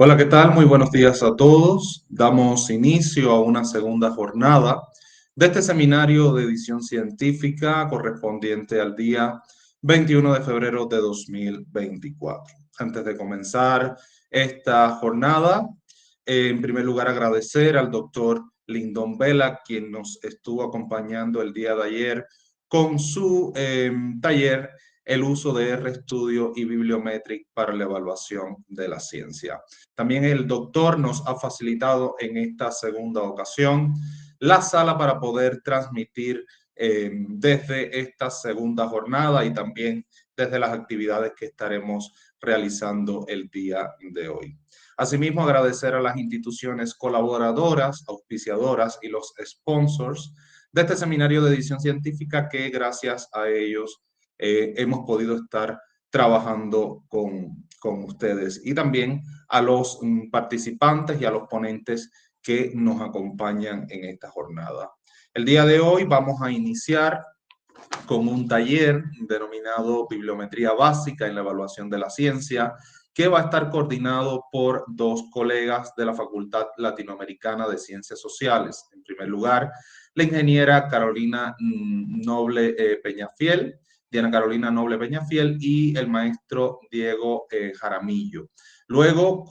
Hola, ¿qué tal? Muy buenos días a todos. Damos inicio a una segunda jornada de este seminario de edición científica correspondiente al día 21 de febrero de 2024. Antes de comenzar esta jornada, en primer lugar agradecer al doctor Lindon Vela, quien nos estuvo acompañando el día de ayer con su taller el uso de RStudio y Bibliometric para la evaluación de la ciencia. También el doctor nos ha facilitado en esta segunda ocasión la sala para poder transmitir desde esta segunda jornada y también desde las actividades que estaremos realizando el día de hoy. Asimismo, agradecer a las instituciones colaboradoras, auspiciadoras y los sponsors de este seminario de edición científica que gracias a ellos hemos podido estar trabajando con ustedes y también a los participantes y a los ponentes que nos acompañan en esta jornada. El día de hoy vamos a iniciar con un taller denominado Bibliometría Básica en la Evaluación de la Ciencia, que va a estar coordinado por dos colegas de la Facultad Latinoamericana de Ciencias Sociales. En primer lugar, la ingeniera Carolina Noble Peñafiel, Diana Carolina Noble Peñafiel y el maestro Diego Jaramillo. Luego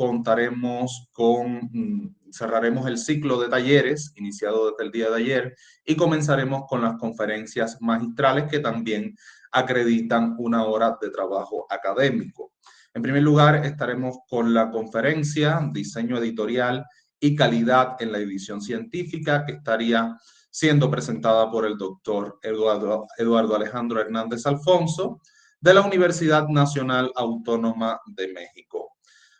cerraremos el ciclo de talleres iniciado desde el día de ayer y comenzaremos con las conferencias magistrales que también acreditan una hora de trabajo académico. En primer lugar, estaremos con la conferencia Diseño Editorial y Calidad en la Edición Científica, que estaría siendo presentada por el doctor Eduardo Alejandro Hernández Alfonso, de la Universidad Nacional Autónoma de México.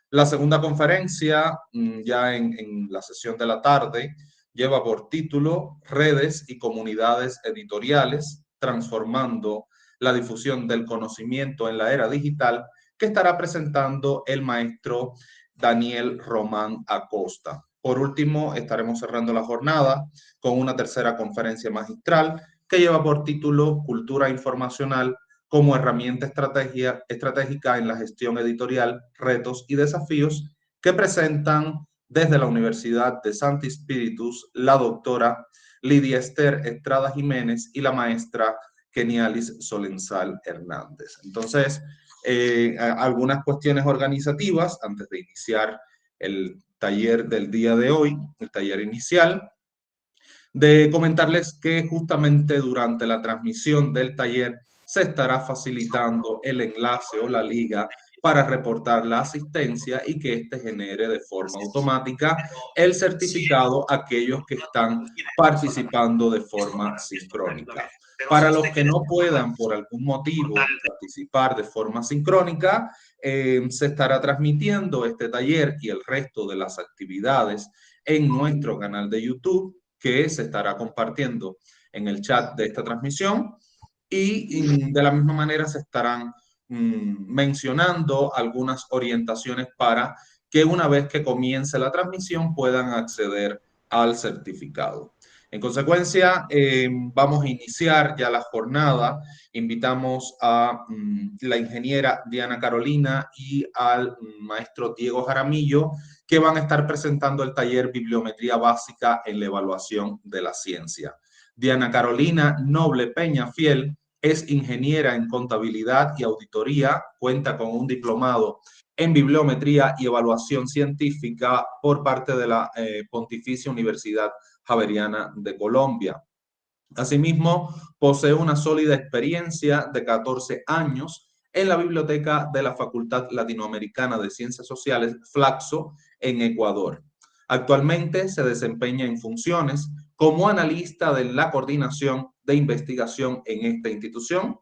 La segunda conferencia, ya en la sesión de la tarde, lleva por título Redes y comunidades editoriales, transformando la difusión del conocimiento en la era digital, que estará presentando el maestro Daniel Román Acosta. Por último, estaremos cerrando la jornada con una tercera conferencia magistral que lleva por título Cultura informacional como herramienta estratégica en la gestión editorial, retos y desafíos, que presentan desde la Universidad de Santi Spíritus la doctora Lidia Esther Estrada Jiménez y la maestra Kenialis Solenzal Hernández. Entonces, algunas cuestiones organizativas antes de iniciar el taller del día de hoy, el taller inicial, de comentarles que justamente durante la transmisión del taller se estará facilitando el enlace o la liga para reportar la asistencia y que éste genere de forma automática el certificado a aquellos que están participando de forma sincrónica. Para los que no puedan por algún motivo participar de forma sincrónica, se estará transmitiendo este taller y el resto de las actividades en nuestro canal de YouTube, que se estará compartiendo en el chat de esta transmisión y de la misma manera se estarán mencionando algunas orientaciones para que una vez que comience la transmisión puedan acceder al certificado. En consecuencia, vamos a iniciar ya la jornada. Invitamos a la ingeniera Diana Carolina y al maestro Diego Jaramillo, que van a estar presentando el taller Bibliometría Básica en la Evaluación de la Ciencia. Diana Carolina Noble Peñafiel es ingeniera en contabilidad y auditoría, cuenta con un diplomado en bibliometría y evaluación científica por parte de la Pontificia Universidad Javeriana de Colombia. Asimismo, posee una sólida experiencia de 14 años en la biblioteca de la Facultad Latinoamericana de Ciencias Sociales, Flaxo, en Ecuador. Actualmente se desempeña en funciones como analista de la coordinación de investigación en esta institución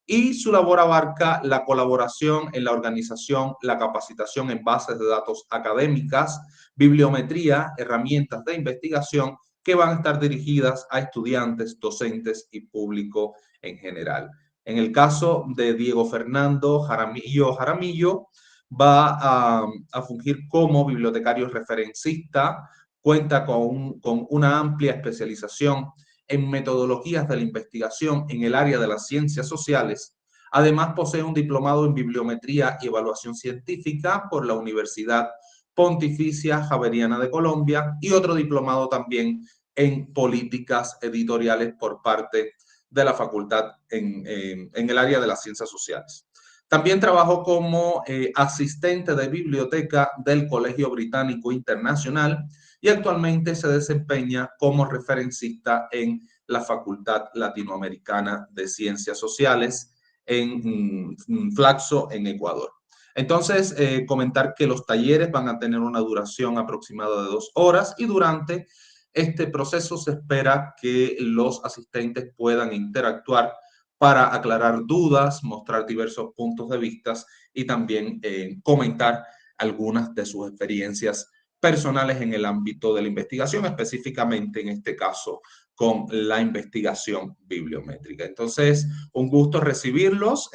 y su labor abarca la colaboración en la organización, la capacitación en bases de datos académicas, bibliometría, herramientas de investigación que van a estar dirigidas a estudiantes, docentes y público en general. En el caso de Diego Fernando Jaramillo, va a fungir como bibliotecario referencista, cuenta con una amplia especialización en metodologías de la investigación en el área de las ciencias sociales. Además, posee un diplomado en bibliometría y evaluación científica por la Universidad Pontificia Javeriana de Colombia y otro diplomado también en políticas editoriales por parte de la facultad en el área de las ciencias sociales. También trabajó como asistente de biblioteca del Colegio Británico Internacional y actualmente se desempeña como referencista en la Facultad Latinoamericana de Ciencias Sociales en Flaxo, en Ecuador. Entonces, comentar que los talleres van a tener una duración aproximada de 2 horas y durante este proceso se espera que los asistentes puedan interactuar para aclarar dudas, mostrar diversos puntos de vista y también comentar algunas de sus experiencias personales en el ámbito de la investigación, específicamente en este caso con la investigación bibliométrica. Entonces, un gusto recibirlos.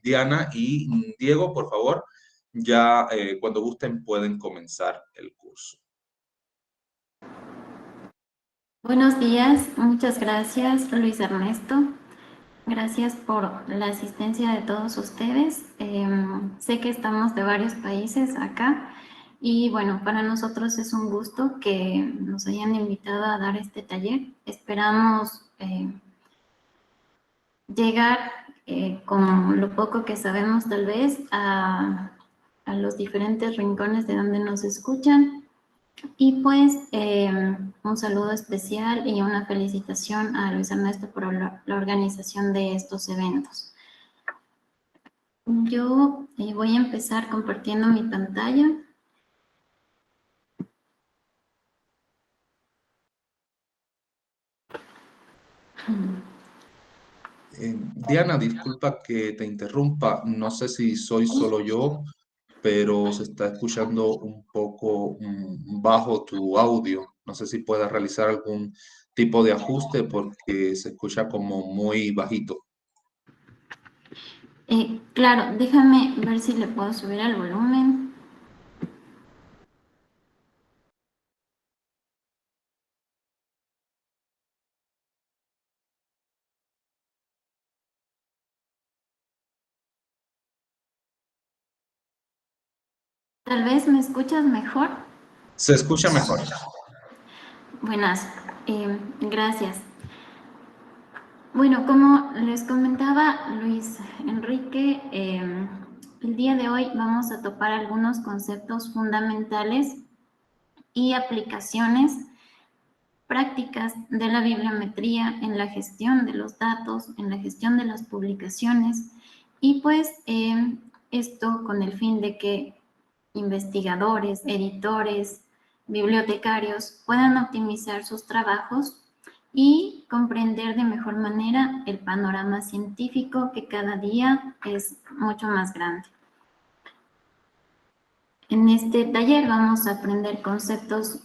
Diana y Diego, por favor, ya cuando gusten pueden comenzar el curso. Buenos días, muchas gracias Luis Ernesto. Gracias por la asistencia de todos ustedes. Sé que estamos de varios países acá y bueno, para nosotros es un gusto que nos hayan invitado a dar este taller. Esperamos llegar con lo poco que sabemos tal vez a los diferentes rincones de donde nos escuchan. Y pues un saludo especial y una felicitación a Luis Ernesto por la organización de estos eventos. Yo voy a empezar compartiendo mi pantalla. Diana, disculpa que te interrumpa, no sé si soy solo yo, pero se está escuchando un poco bajo tu audio. No sé si puedas realizar algún tipo de ajuste porque se escucha como muy bajito. Claro, déjame ver si le puedo subir el volumen. Tal vez me escuchas mejor. Se escucha mejor. Buenas, gracias. Bueno, como les comentaba Luis Enrique, el día de hoy vamos a topar algunos conceptos fundamentales y aplicaciones prácticas de la bibliometría en la gestión de los datos, en la gestión de las publicaciones y pues esto con el fin de que investigadores, editores, bibliotecarios puedan optimizar sus trabajos y comprender de mejor manera el panorama científico que cada día es mucho más grande. En este taller vamos a aprender conceptos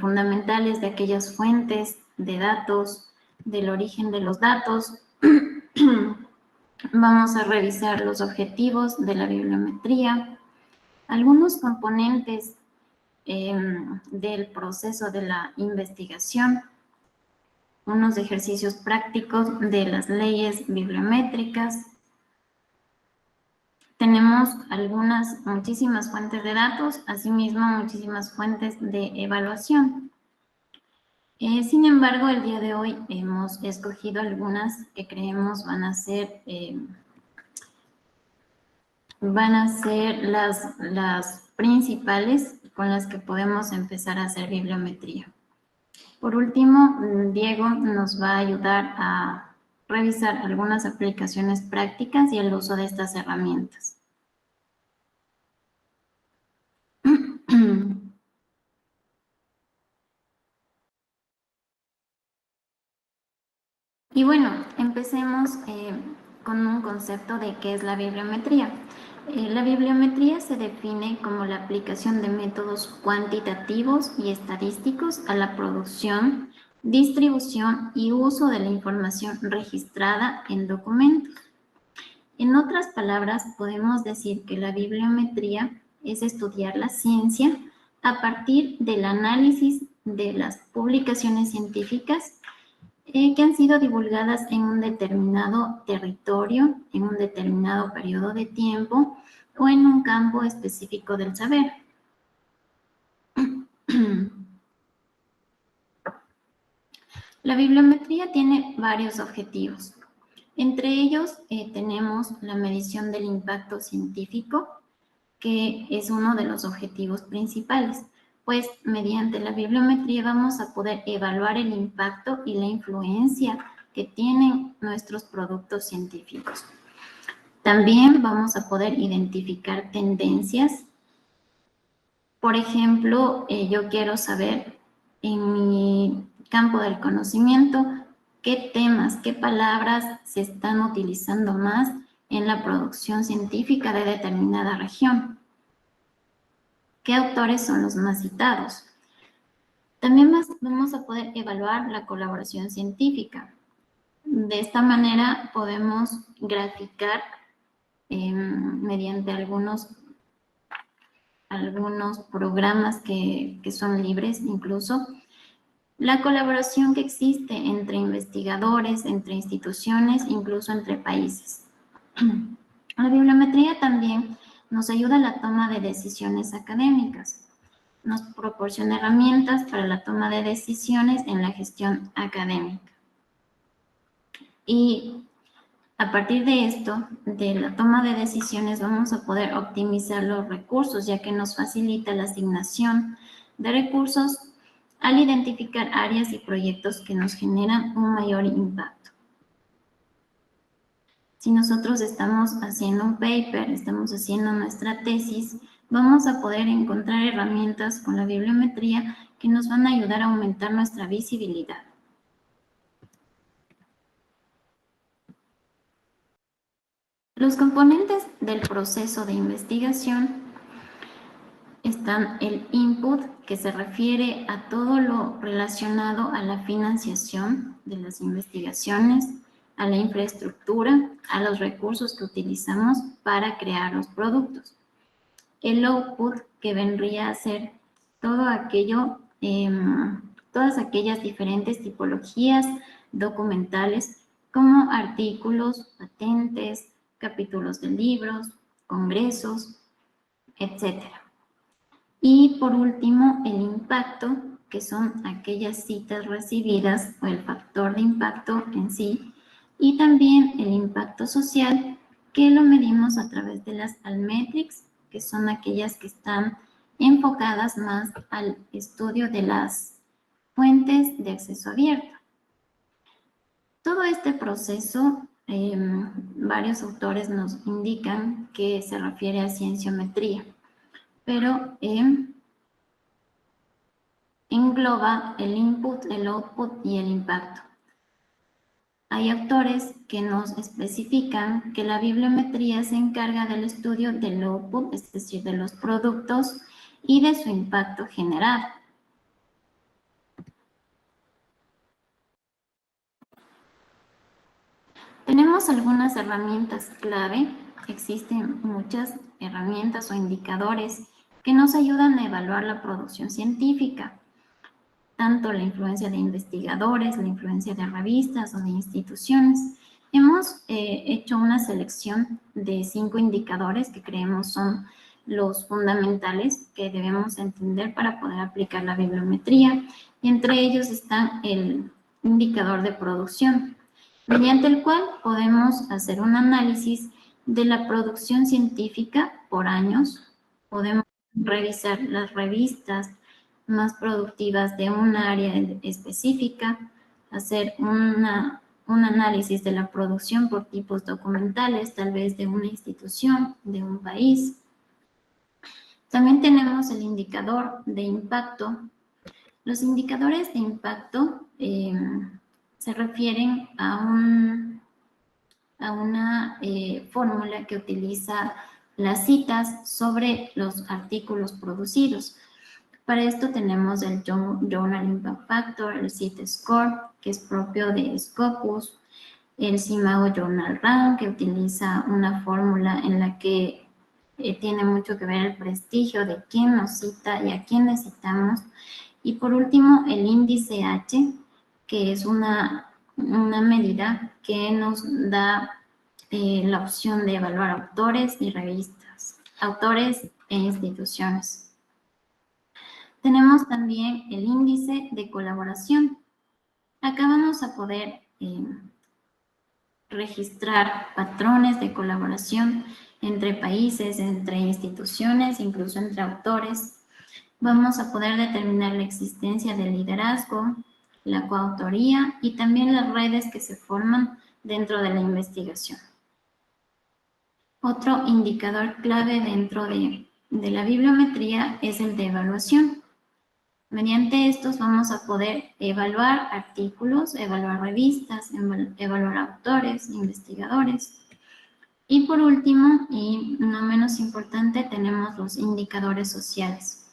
fundamentales de aquellas fuentes de datos, del origen de los datos. Vamos a revisar los objetivos de la bibliometría, algunos componentes del proceso de la investigación, unos ejercicios prácticos de las leyes bibliométricas. Tenemos muchísimas fuentes de datos, asimismo muchísimas fuentes de evaluación. Sin embargo, el día de hoy hemos escogido algunas que creemos van a ser las principales con las que podemos empezar a hacer bibliometría. Por último, Diego nos va a ayudar a revisar algunas aplicaciones prácticas y el uso de estas herramientas. Y bueno, empecemos con un concepto de qué es la bibliometría. La bibliometría se define como la aplicación de métodos cuantitativos y estadísticos a la producción, distribución y uso de la información registrada en documentos. En otras palabras, podemos decir que la bibliometría es estudiar la ciencia a partir del análisis de las publicaciones científicas que han sido divulgadas en un determinado territorio, en un determinado periodo de tiempo o en un campo específico del saber. La bibliometría tiene varios objetivos. Entre ellos tenemos la medición del impacto científico, que es uno de los objetivos principales, pues mediante la bibliometría vamos a poder evaluar el impacto y la influencia que tienen nuestros productos científicos. También vamos a poder identificar tendencias. Por ejemplo, yo quiero saber en mi campo del conocimiento qué temas, qué palabras se están utilizando más en la producción científica de determinada región. ¿Qué autores son los más citados? También vamos a poder evaluar la colaboración científica. De esta manera podemos graficar mediante algunos programas que son libres incluso, la colaboración que existe entre investigadores, entre instituciones, incluso entre países. La bibliometría también nos ayuda a la toma de decisiones académicas. Nos proporciona herramientas para la toma de decisiones en la gestión académica. Y a partir de esto, de la toma de decisiones, vamos a poder optimizar los recursos, ya que nos facilita la asignación de recursos al identificar áreas y proyectos que nos generan un mayor impacto. Si nosotros estamos haciendo un paper, estamos haciendo nuestra tesis, vamos a poder encontrar herramientas con la bibliometría que nos van a ayudar a aumentar nuestra visibilidad. Los componentes del proceso de investigación están el input, que se refiere a todo lo relacionado a la financiación de las investigaciones, a la infraestructura, a los recursos que utilizamos para crear los productos. El output, que vendría a ser todo aquello, todas aquellas diferentes tipologías documentales como artículos, patentes, capítulos de libros, congresos, etc. Y por último, el impacto, que son aquellas citas recibidas o el factor de impacto en sí, y también el impacto social, que lo medimos a través de las Altmetrics, que son aquellas que están enfocadas más al estudio de las fuentes de acceso abierto. Todo este proceso, varios autores nos indican que se refiere a cienciometría, pero engloba el input, el output y el impacto. Hay autores que nos especifican que la bibliometría se encarga del estudio del output, es decir, de los productos y de su impacto generado. Tenemos algunas herramientas clave, existen muchas herramientas o indicadores que nos ayudan a evaluar la producción científica, tanto la influencia de investigadores, la influencia de revistas o de instituciones. Hemos hecho una selección de 5 indicadores que creemos son los fundamentales que debemos entender para poder aplicar la bibliometría, y entre ellos está el indicador de producción, mediante el cual podemos hacer un análisis de la producción científica por años. Podemos revisar las revistas más productivas de un área específica, hacer un análisis de la producción por tipos documentales, tal vez de una institución, de un país. También tenemos el indicador de impacto. Los indicadores de impacto se refieren a una fórmula que utiliza las citas sobre los artículos producidos. Para esto tenemos el Journal Impact Factor, el CIT Score, que es propio de Scopus, el CIMAGO Journal Rank, que utiliza una fórmula en la que tiene mucho que ver el prestigio de quién nos cita y a quién necesitamos. Y por último, el índice H, que es una medida que nos da la opción de evaluar autores y revistas, autores e instituciones. Tenemos también el índice de colaboración. Acá vamos a poder registrar patrones de colaboración entre países, entre instituciones, incluso entre autores. Vamos a poder determinar la existencia del liderazgo, la coautoría y también las redes que se forman dentro de la investigación. Otro indicador clave dentro de la bibliometría es el de evaluación. Mediante estos vamos a poder evaluar artículos, evaluar revistas, evaluar autores, investigadores. Y por último, y no menos importante, tenemos los indicadores sociales.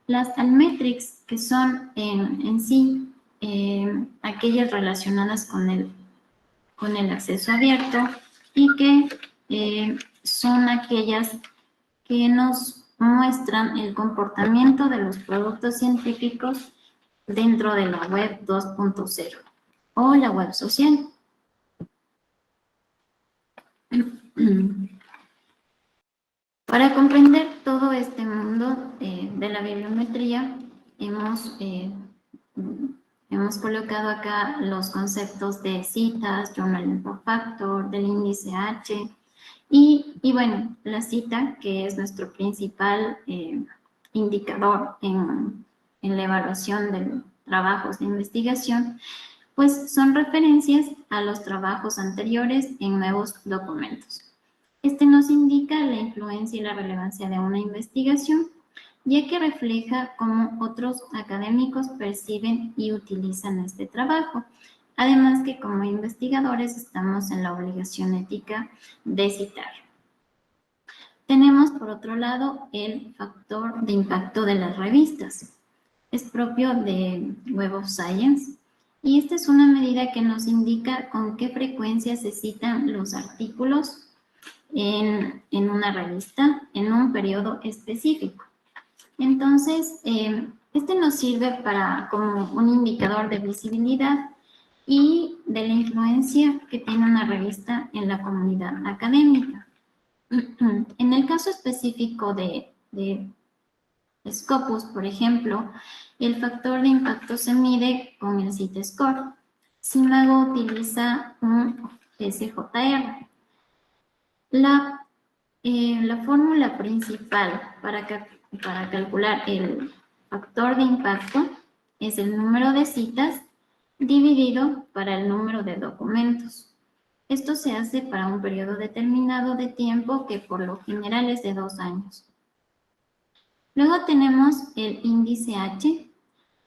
Las Altmetrics, que son en sí aquellas relacionadas con el acceso abierto y que son aquellas que nos muestran el comportamiento de los productos científicos dentro de la web 2.0 o la web social. Para comprender todo este mundo de la bibliometría, hemos colocado acá los conceptos de citas, Journal Impact Factor, del índice H, y bueno, la cita, que es nuestro principal indicador en la evaluación de trabajos de investigación, pues son referencias a los trabajos anteriores en nuevos documentos. Este nos indica la influencia y la relevancia de una investigación, ya que refleja cómo otros académicos perciben y utilizan este trabajo. Además que como investigadores estamos en la obligación ética de citar. Tenemos por otro lado el factor de impacto de las revistas. Es propio de Web of Science y esta es una medida que nos indica con qué frecuencia se citan los artículos en una revista en un periodo específico. Entonces, este nos sirve como un indicador de visibilidad y de la influencia que tiene una revista en la comunidad académica. En el caso específico de Scopus, por ejemplo, el factor de impacto se mide con el CITE-Score. Simago utiliza un SJR. La fórmula principal para calcular el factor de impacto es el número de citas dividido para el número de documentos. Esto se hace para un periodo determinado de tiempo que por lo general es de 2 años. Luego tenemos el índice H,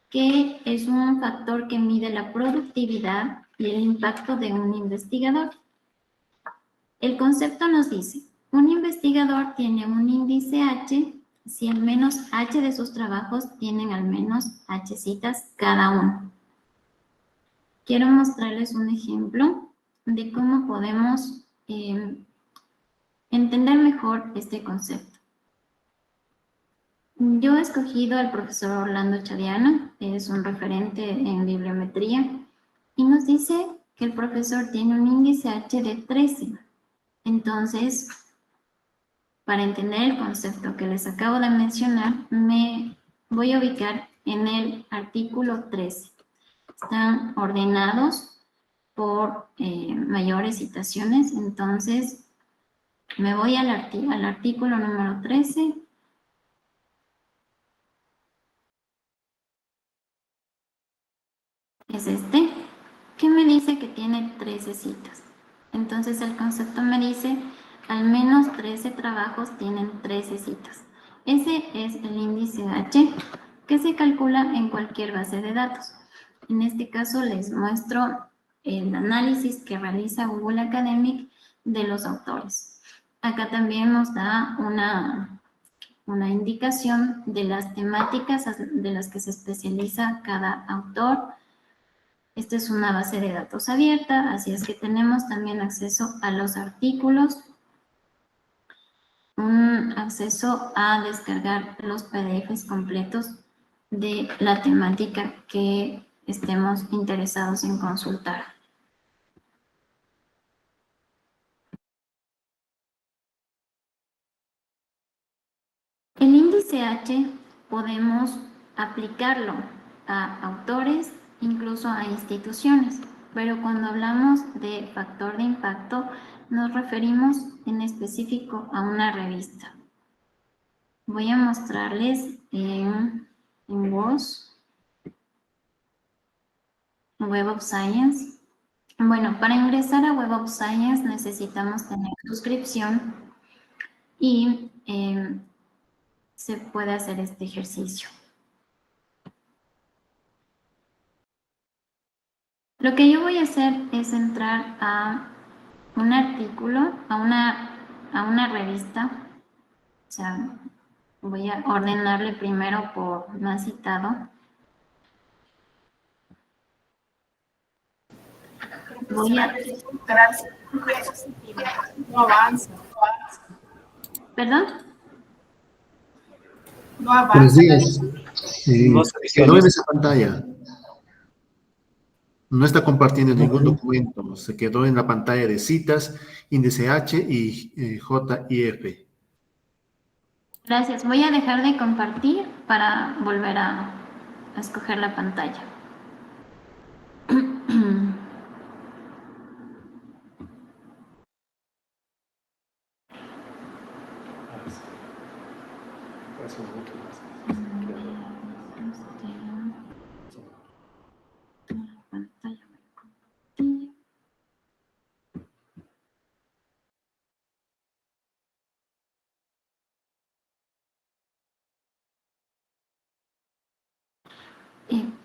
que es un factor que mide la productividad y el impacto de un investigador. El concepto nos dice, un investigador tiene un índice H si al menos H de sus trabajos tienen al menos H citas cada uno. Quiero mostrarles un ejemplo de cómo podemos entender mejor este concepto. Yo he escogido al profesor Orlando Chaviano, es un referente en bibliometría, y nos dice que el profesor tiene un índice H de 13. Entonces, para entender el concepto que les acabo de mencionar, me voy a ubicar en el artículo 13. Están ordenados por mayores citaciones, entonces me voy al artículo número 13. Es este, que me dice que tiene 13 citas. Entonces el concepto me dice, al menos 13 trabajos tienen 13 citas. Ese es el índice H, que se calcula en cualquier base de datos. En este caso les muestro el análisis que realiza Google Academic de los autores. Acá también nos da una indicación de las temáticas de las que se especializa cada autor. Esta es una base de datos abierta, así es que tenemos también acceso a los artículos, un acceso a descargar los PDFs completos de la temática que estemos interesados en consultar. El índice H podemos aplicarlo a autores, incluso a instituciones. Pero cuando hablamos de factor de impacto, nos referimos en específico a una revista. Voy a mostrarles en WOS, Web of Science. Bueno, para ingresar a Web of Science necesitamos tener suscripción y se puede hacer este ejercicio. Lo que yo voy a hacer es entrar a un artículo, a una revista. O sea, voy a ordenarle primero por más citado. Voy a... No avanza. ¿Perdón? No avanza. Buenos días. Quedó en esa pantalla. No está compartiendo ningún documento. Se quedó en la pantalla de citas, índice H y JIF. Gracias. Voy a dejar de compartir para volver a escoger la pantalla.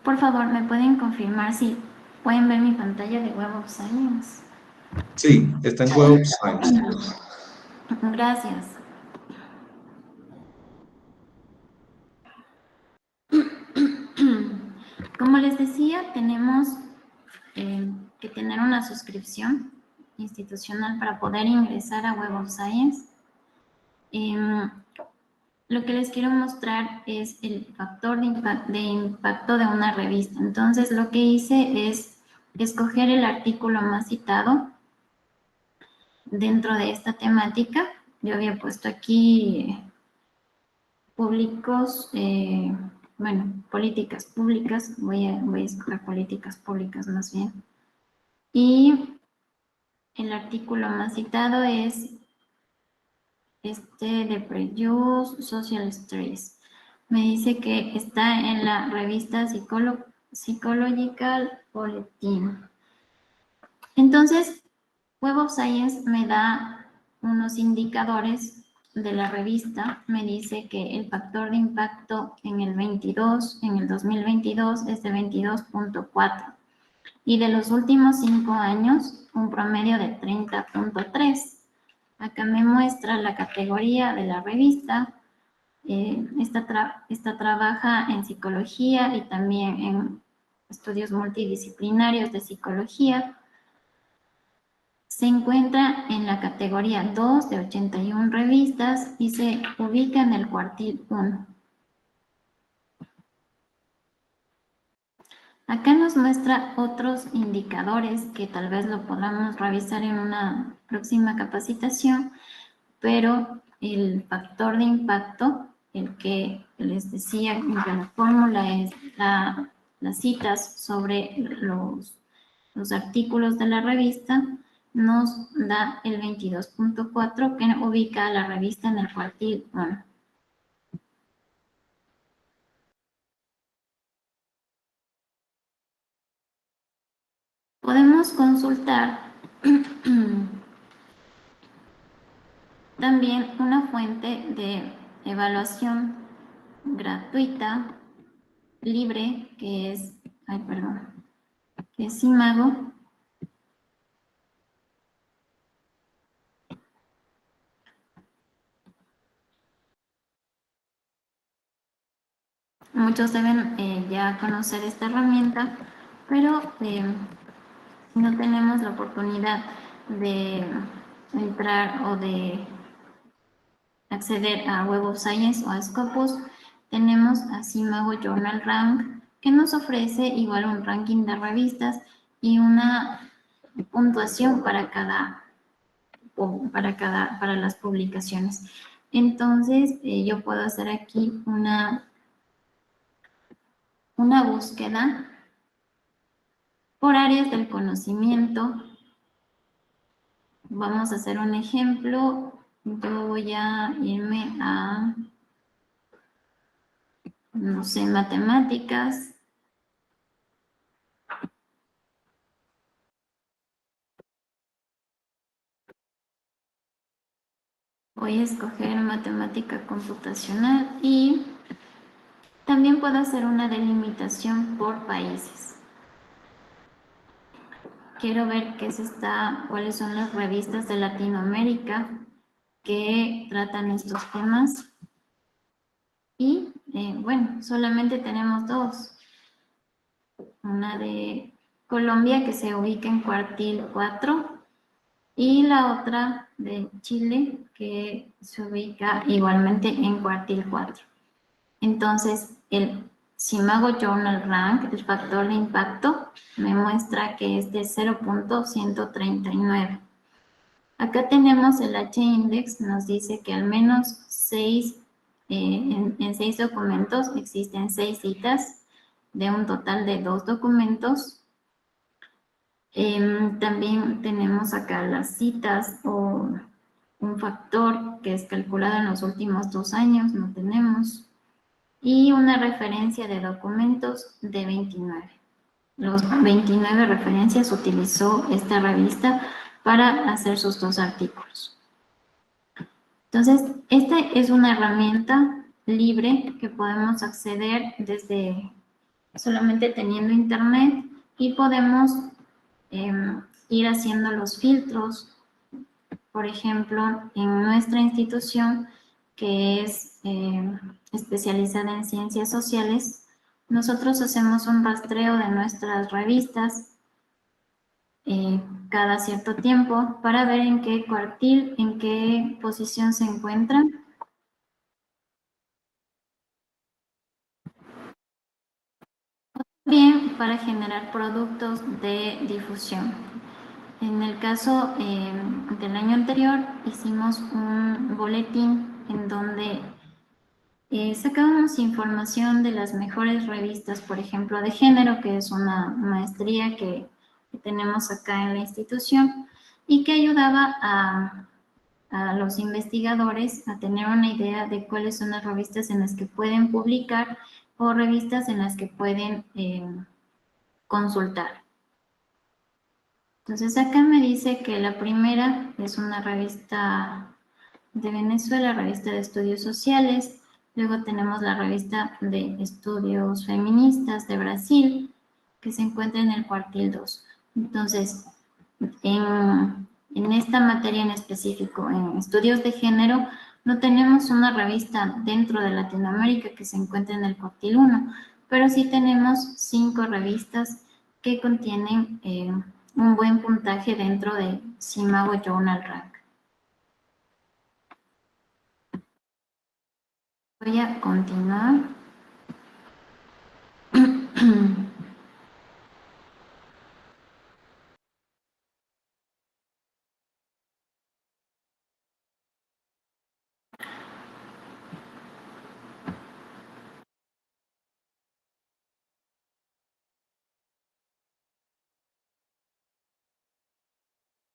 Por favor, ¿me pueden confirmar si pueden ver mi pantalla de Web of Science? Sí, está en Web of Science. Gracias. Como les decía, tenemos que tener una suscripción institucional para poder ingresar a Web of Science. Lo que les quiero mostrar es el factor de impacto de una revista. Entonces, lo que hice es escoger el artículo más citado dentro de esta temática. Yo había puesto aquí públicos, bueno, políticas públicas. Voy a escoger políticas públicas más bien. Y el artículo más citado es de Prejudice Social Stress. Me dice que está en la revista Psychological Bulletin. Entonces, Web of Science me da unos indicadores de la revista. Me dice que el factor de impacto en el 2022 es de 22.4 y de los últimos 5 años un promedio de 30.3. Acá me muestra la categoría de la revista. Esta trabaja en psicología y también en estudios multidisciplinarios de psicología. Se encuentra en la categoría 2 de 81 revistas y se ubica en el cuartil 1. Acá nos muestra otros indicadores que tal vez lo podamos revisar en una próxima capacitación, pero el factor de impacto, el que les decía en la fórmula, es las citas sobre los artículos de la revista, nos da el 22.4 que ubica a la revista en el cuartil 1. Podemos consultar también una fuente de evaluación gratuita, libre, que es Imago. Muchos deben ya conocer esta herramienta, pero si no tenemos la oportunidad de entrar o de acceder a Web of Science o a Scopus, tenemos a Imago Journal Rank, que nos ofrece igual un ranking de revistas y una puntuación para las publicaciones. Entonces, yo puedo hacer aquí una una búsqueda por áreas del conocimiento. Vamos a hacer un ejemplo. Yo voy a irme a, no sé, matemáticas. Voy a escoger matemática computacional y también puedo hacer una delimitación por países. Quiero ver cuáles son las revistas de Latinoamérica que tratan estos temas. Y bueno, solamente tenemos dos. Una de Colombia que se ubica en cuartil 4 y la otra de Chile que se ubica igualmente en cuartil 4. Entonces, si me hago Journal Rank, el factor de impacto me muestra que es de 0.139. Acá tenemos el H-index, nos dice que al menos en 6 documentos existen 6 citas de un total de 2 documentos. También tenemos acá las citas o un factor que es calculado en los últimos 2 años, no tenemos. Y una referencia de documentos de 29. Los 29 referencias utilizó esta revista para hacer sus 2 artículos. Entonces, esta es una herramienta libre que podemos acceder desde solamente teniendo internet y podemos ir haciendo los filtros. Por ejemplo, en nuestra institución, que es especializada en ciencias sociales, nosotros hacemos un rastreo de nuestras revistas cada cierto tiempo para ver en qué cuartil, en qué posición se encuentran. Bien, para generar productos de difusión. En el caso del año anterior hicimos un boletín en donde sacábamos información de las mejores revistas, por ejemplo, de género, que es una maestría que tenemos acá en la institución y que ayudaba a los investigadores a tener una idea de cuáles son las revistas en las que pueden publicar o revistas en las que pueden consultar. Entonces acá me dice que la primera es una revista de Venezuela, revista de estudios sociales. Luego tenemos la revista de estudios feministas de Brasil, que se encuentra en el cuartil 2. Entonces, en esta materia en específico, en estudios de género, no tenemos una revista dentro de Latinoamérica que se encuentre en el cuartil 1, pero sí tenemos 5 revistas que contienen un buen puntaje dentro de Simago Journal Rank. Voy a continuar.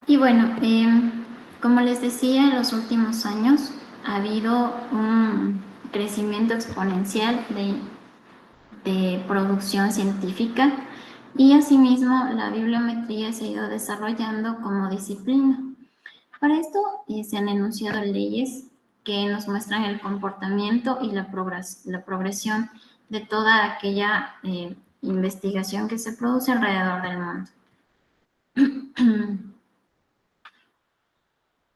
Y bueno, como les decía, en los últimos años ha habido un crecimiento exponencial de producción científica y asimismo la bibliometría se ha ido desarrollando como disciplina. Para esto se han enunciado leyes que nos muestran el comportamiento y la progresión de toda aquella investigación que se produce alrededor del mundo.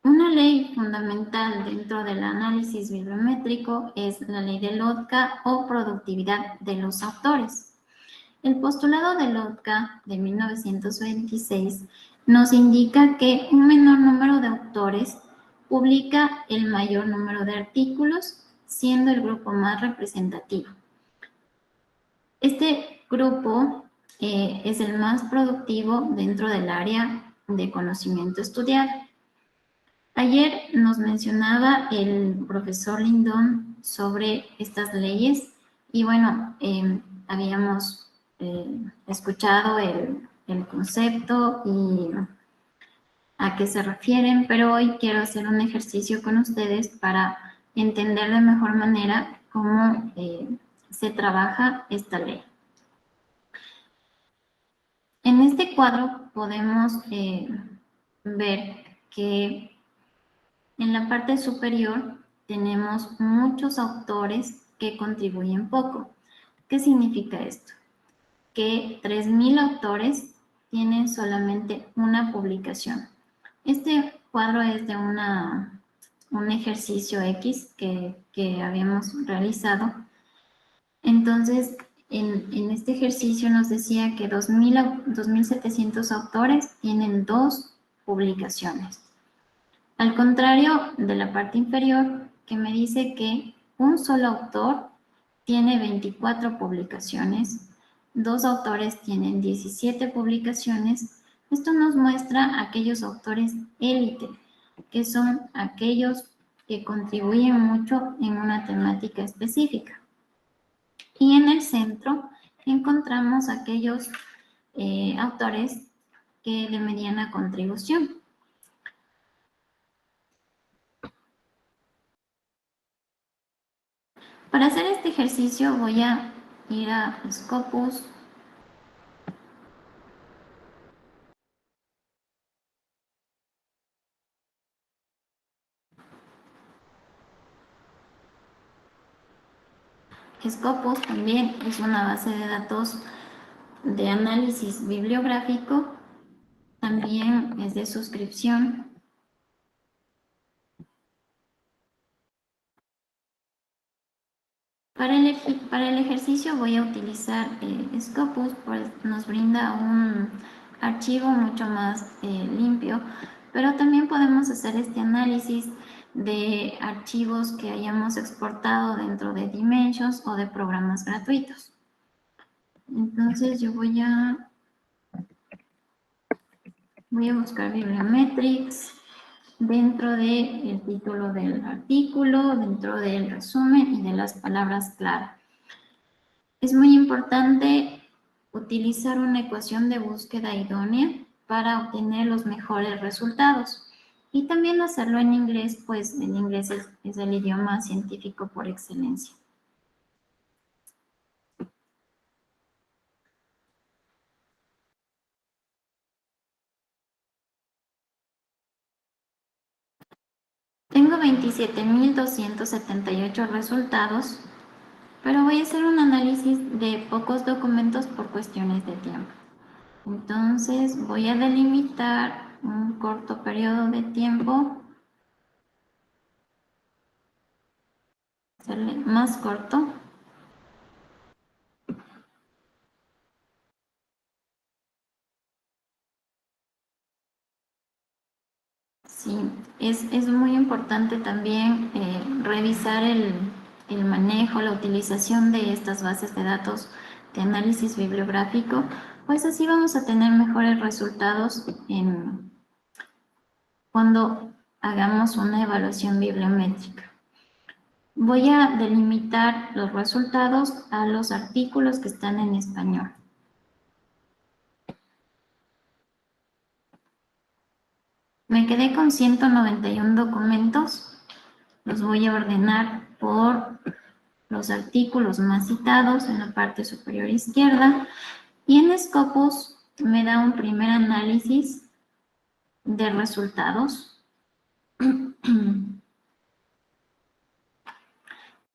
Una ley fundamental dentro del análisis bibliométrico es la ley de Lotka o productividad de los autores. El postulado de Lotka de 1926 nos indica que un menor número de autores publica el mayor número de artículos, siendo el grupo más representativo. Este grupo es el más productivo dentro del área de conocimiento estudiado. Ayer nos mencionaba el profesor Lindon sobre estas leyes y bueno, habíamos escuchado el concepto y a qué se refieren, pero hoy quiero hacer un ejercicio con ustedes para entender de mejor manera cómo se trabaja esta ley. En este cuadro podemos ver que en la parte superior tenemos muchos autores que contribuyen poco. ¿Qué significa esto? Que 3.000 autores tienen solamente una publicación. Este cuadro es de un ejercicio X que habíamos realizado. Entonces, en este ejercicio nos decía que 2.700 autores tienen 2 publicaciones. Al contrario de la parte inferior, que me dice que un solo autor tiene 24 publicaciones, 2 autores tienen 17 publicaciones. Esto nos muestra aquellos autores élite, que son aquellos que contribuyen mucho en una temática específica. Y en el centro encontramos aquellos autores que de mediana contribución. Para hacer este ejercicio voy a ir a Scopus. Scopus también es una base de datos de análisis bibliográfico, también es de suscripción. Para el ejercicio voy a utilizar Scopus, pues nos brinda un archivo mucho más limpio, pero también podemos hacer este análisis de archivos que hayamos exportado dentro de Dimensions o de programas gratuitos. Entonces yo voy a buscar Bibliometrics dentro del título del artículo, dentro del resumen y de las palabras clave. Es muy importante utilizar una ecuación de búsqueda idónea para obtener los mejores resultados. Y también hacerlo en inglés, pues el inglés es el idioma científico por excelencia. Tengo 27.278 resultados, pero voy a hacer un análisis de pocos documentos por cuestiones de tiempo. Entonces voy a delimitar un corto periodo de tiempo, hacerle más corto. Sí, es muy importante también revisar el manejo, la utilización de estas bases de datos de análisis bibliográfico, pues así vamos a tener mejores resultados cuando hagamos una evaluación bibliométrica. Voy a delimitar los resultados a los artículos que están en español. Me quedé con 191 documentos. Los voy a ordenar por los artículos más citados en la parte superior izquierda. Y en Scopus me da un primer análisis de resultados.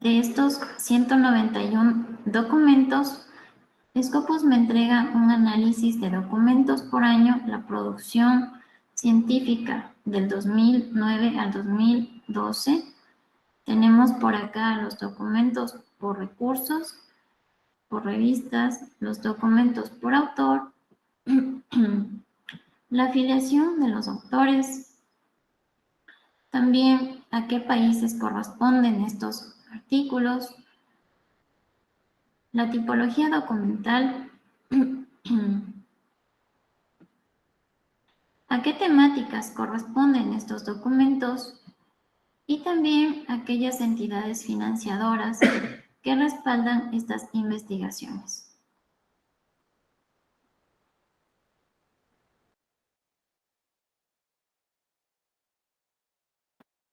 De estos 191 documentos, Scopus me entrega un análisis de documentos por año, la producción científica del 2009 al 2012. Tenemos por acá los documentos por recursos, por revistas, los documentos por autor, la afiliación de los autores, también a qué países corresponden estos artículos, la tipología documental, a qué temáticas corresponden estos documentos y también aquellas entidades financiadoras que respaldan estas investigaciones.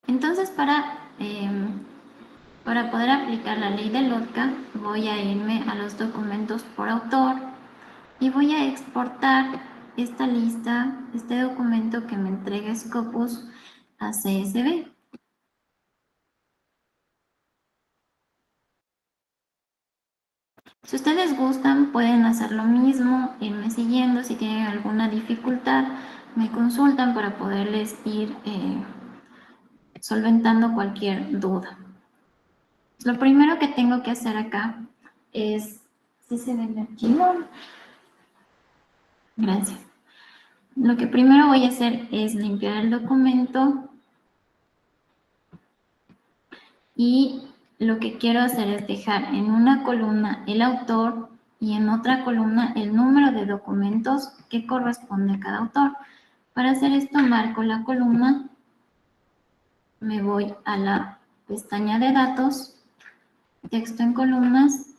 Entonces, para poder aplicar la ley de LOTCA, voy a irme a los documentos por autor y voy a exportar esta lista, este documento que me entrega Scopus a CSV. Si ustedes gustan, pueden hacer lo mismo, irme siguiendo. Si tienen alguna dificultad, me consultan para poderles ir solventando cualquier duda. Lo primero que tengo que hacer acá es, ¿sí se ve el archivo? Gracias. Lo que primero voy a hacer es limpiar el documento y lo que quiero hacer es dejar en una columna el autor y en otra columna el número de documentos que corresponde a cada autor. Para hacer esto marco la columna, me voy a la pestaña de datos, texto en columnas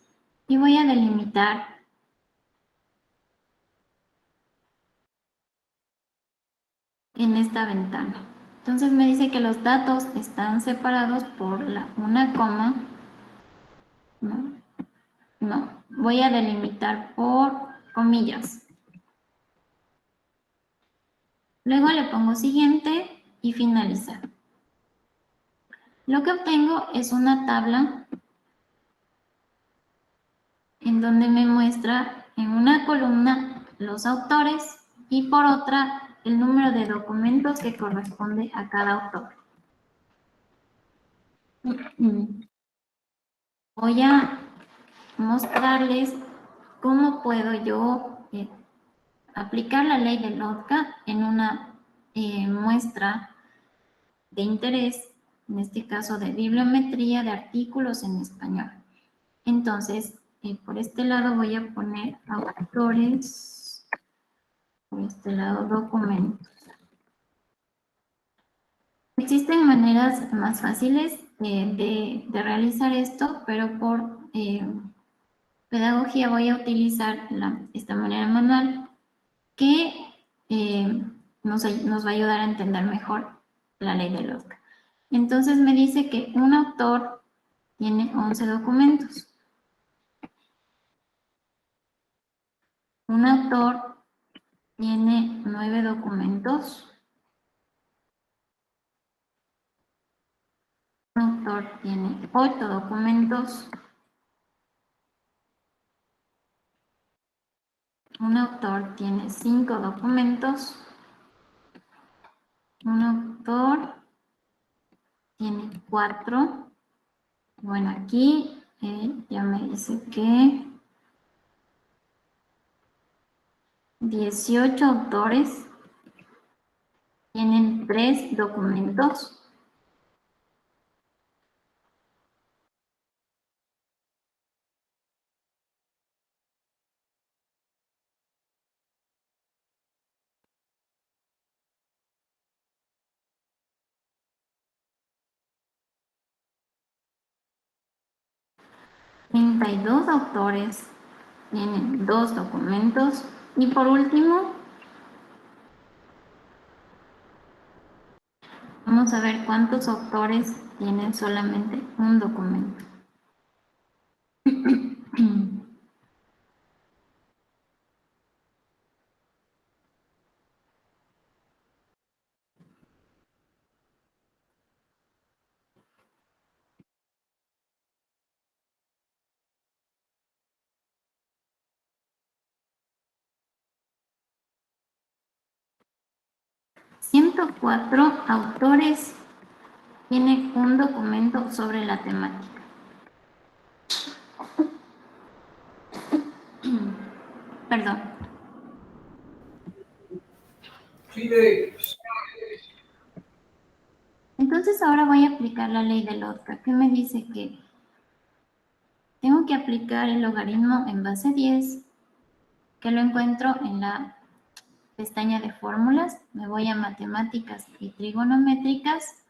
y voy a delimitar en esta ventana. Entonces me dice que los datos están separados por una coma. No, voy a delimitar por comillas. Luego le pongo siguiente y finalizar. Lo que obtengo es una tabla en donde me muestra en una columna los autores y por otra el número de documentos que corresponde a cada autor. Voy a mostrarles cómo puedo yo aplicar la ley de LOTCA en una muestra de interés, en este caso de bibliometría de artículos en español. Entonces, por este lado voy a poner autores, por este lado documentos. Existen maneras más fáciles de realizar esto, pero por pedagogía voy a utilizar esta manera manual que nos va a ayudar a entender mejor la ley de LOTCA. Entonces me dice que un autor tiene 11 documentos. Un autor tiene 9 documentos. Un autor tiene 8 documentos. Un autor tiene 5 documentos. Un autor tiene 4. Bueno, aquí ya me dice que 18 autores tienen 3 documentos. $32 autores tienen 2 documentos. Y por último, vamos a ver cuántos autores tienen solamente un documento. $104 autores tienen un documento sobre la temática. Perdón. Entonces ahora voy a aplicar la ley de LOTCA, que me dice que tengo que aplicar el logaritmo en base 10, que lo encuentro en la pestaña de fórmulas. Me voy a matemáticas y trigonométricas,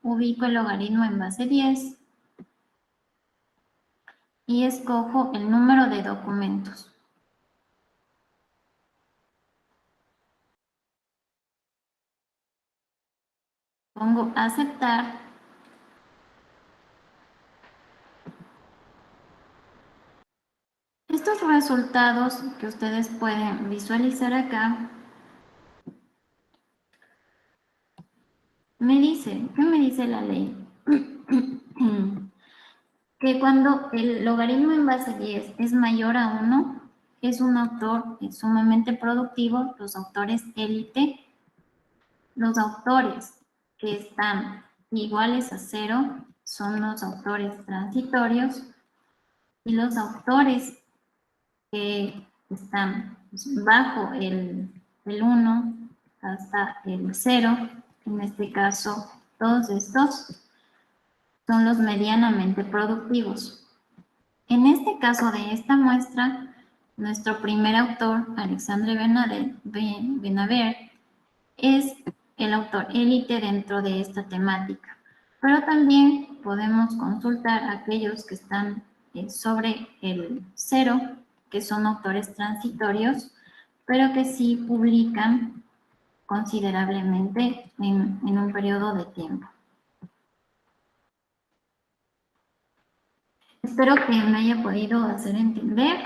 ubico el logaritmo en base 10. y escojo el número de documentos. Pongo aceptar. Estos resultados que ustedes pueden visualizar acá, ¿qué me dice la ley? Que cuando el logaritmo en base 10 es mayor a 1, es un autor sumamente productivo, los autores élite. Los autores que están iguales a 0 son los autores transitorios, y los autores que están bajo el 1 hasta el 0, en este caso todos estos son los medianamente productivos. En este caso de esta muestra, nuestro primer autor, Alexandre Benaver, es el autor élite dentro de esta temática. Pero también podemos consultar a aquellos que están sobre el 0, que son autores transitorios, pero que sí publican considerablemente en un periodo de tiempo. Espero que me haya podido hacer entender,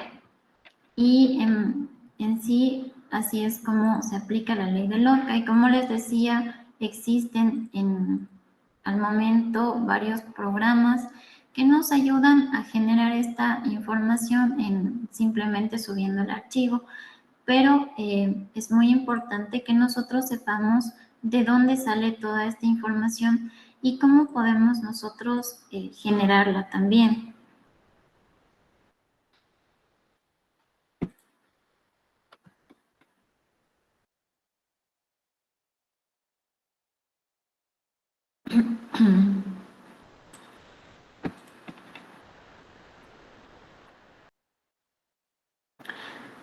y en sí así es como se aplica la ley de Lorca. Y como les decía, existen al momento varios programas que nos ayudan a generar esta información simplemente subiendo el archivo, pero es muy importante que nosotros sepamos de dónde sale toda esta información y cómo podemos nosotros generarla también.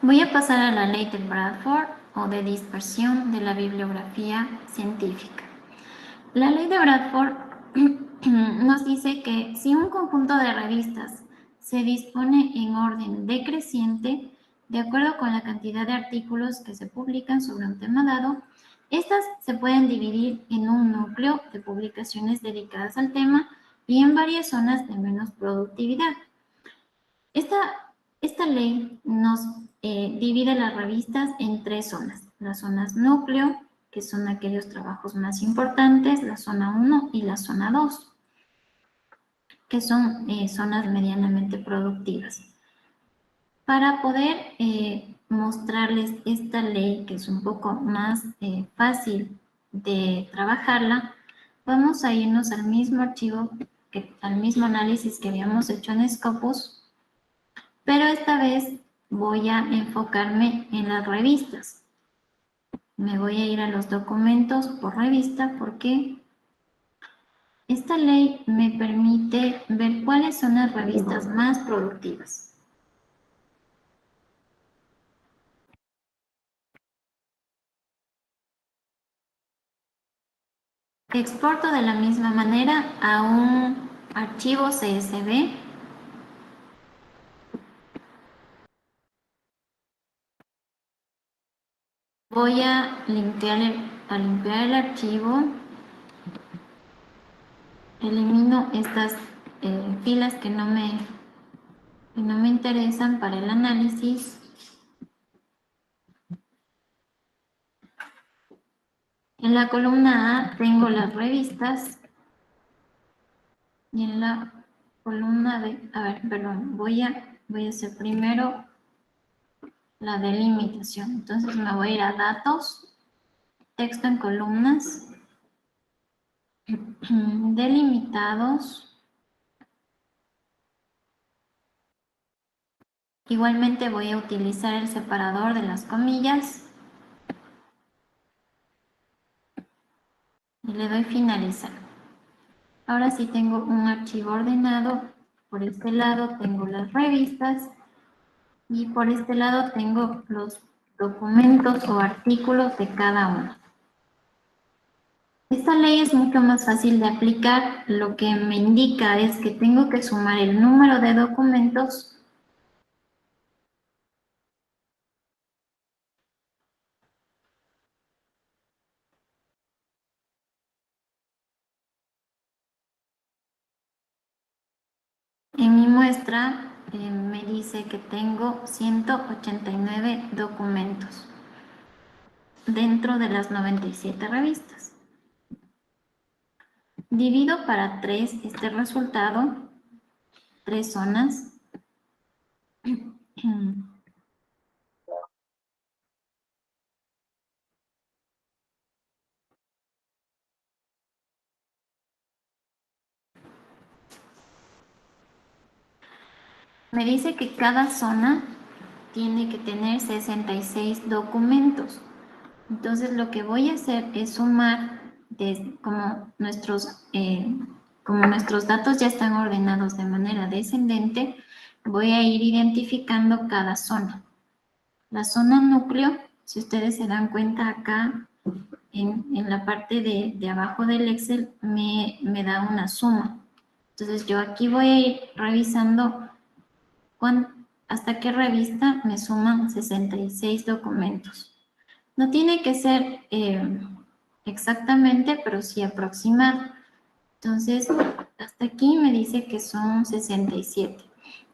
Voy a pasar a la ley de Bradford o de dispersión de la bibliografía científica. La ley de Bradford nos dice que si un conjunto de revistas se dispone en orden decreciente, de acuerdo con la cantidad de artículos que se publican sobre un tema dado, estas se pueden dividir en un núcleo de publicaciones dedicadas al tema y en varias zonas de menos productividad. Esta ley nos divide las revistas en 3 zonas. Las zonas núcleo, que son aquellos trabajos más importantes, la zona 1 y la zona 2, que son zonas medianamente productivas. Para poder mostrarles esta ley, que es un poco más fácil de trabajarla, vamos a irnos al mismo archivo, al mismo análisis que habíamos hecho en Scopus, pero esta vez voy a enfocarme en las revistas. Me voy a ir a los documentos por revista porque esta ley me permite ver cuáles son las revistas más productivas. Exporto de la misma manera a un archivo CSV. Voy a limpiar el archivo. Elimino estas filas que no me interesan para el análisis. En la columna A tengo las revistas y en la columna B, voy a hacer primero la delimitación. Entonces me voy a ir a datos, texto en columnas, delimitados. Igualmente voy a utilizar el separador de las comillas y le doy finalizar. Ahora sí tengo un archivo ordenado. Por este lado tengo las revistas y por este lado tengo los documentos o artículos de cada uno. Esta ley es mucho más fácil de aplicar. Lo que me indica es que tengo que sumar el número de documentos en mi muestra. Me dice que tengo 189 documentos dentro de las 97 revistas. Divido para 3 este resultado, 3 zonas. Me dice que cada zona tiene que tener 66 documentos. Entonces lo que voy a hacer es sumar, como nuestros datos ya están ordenados de manera descendente, voy a ir identificando cada zona. La zona núcleo, si ustedes se dan cuenta acá, en la parte de abajo del Excel, me da una suma. Entonces yo aquí voy a ir revisando hasta qué revista me suman 66 documentos. No tiene que ser exactamente, pero sí aproximado. Entonces, hasta aquí me dice que son 67.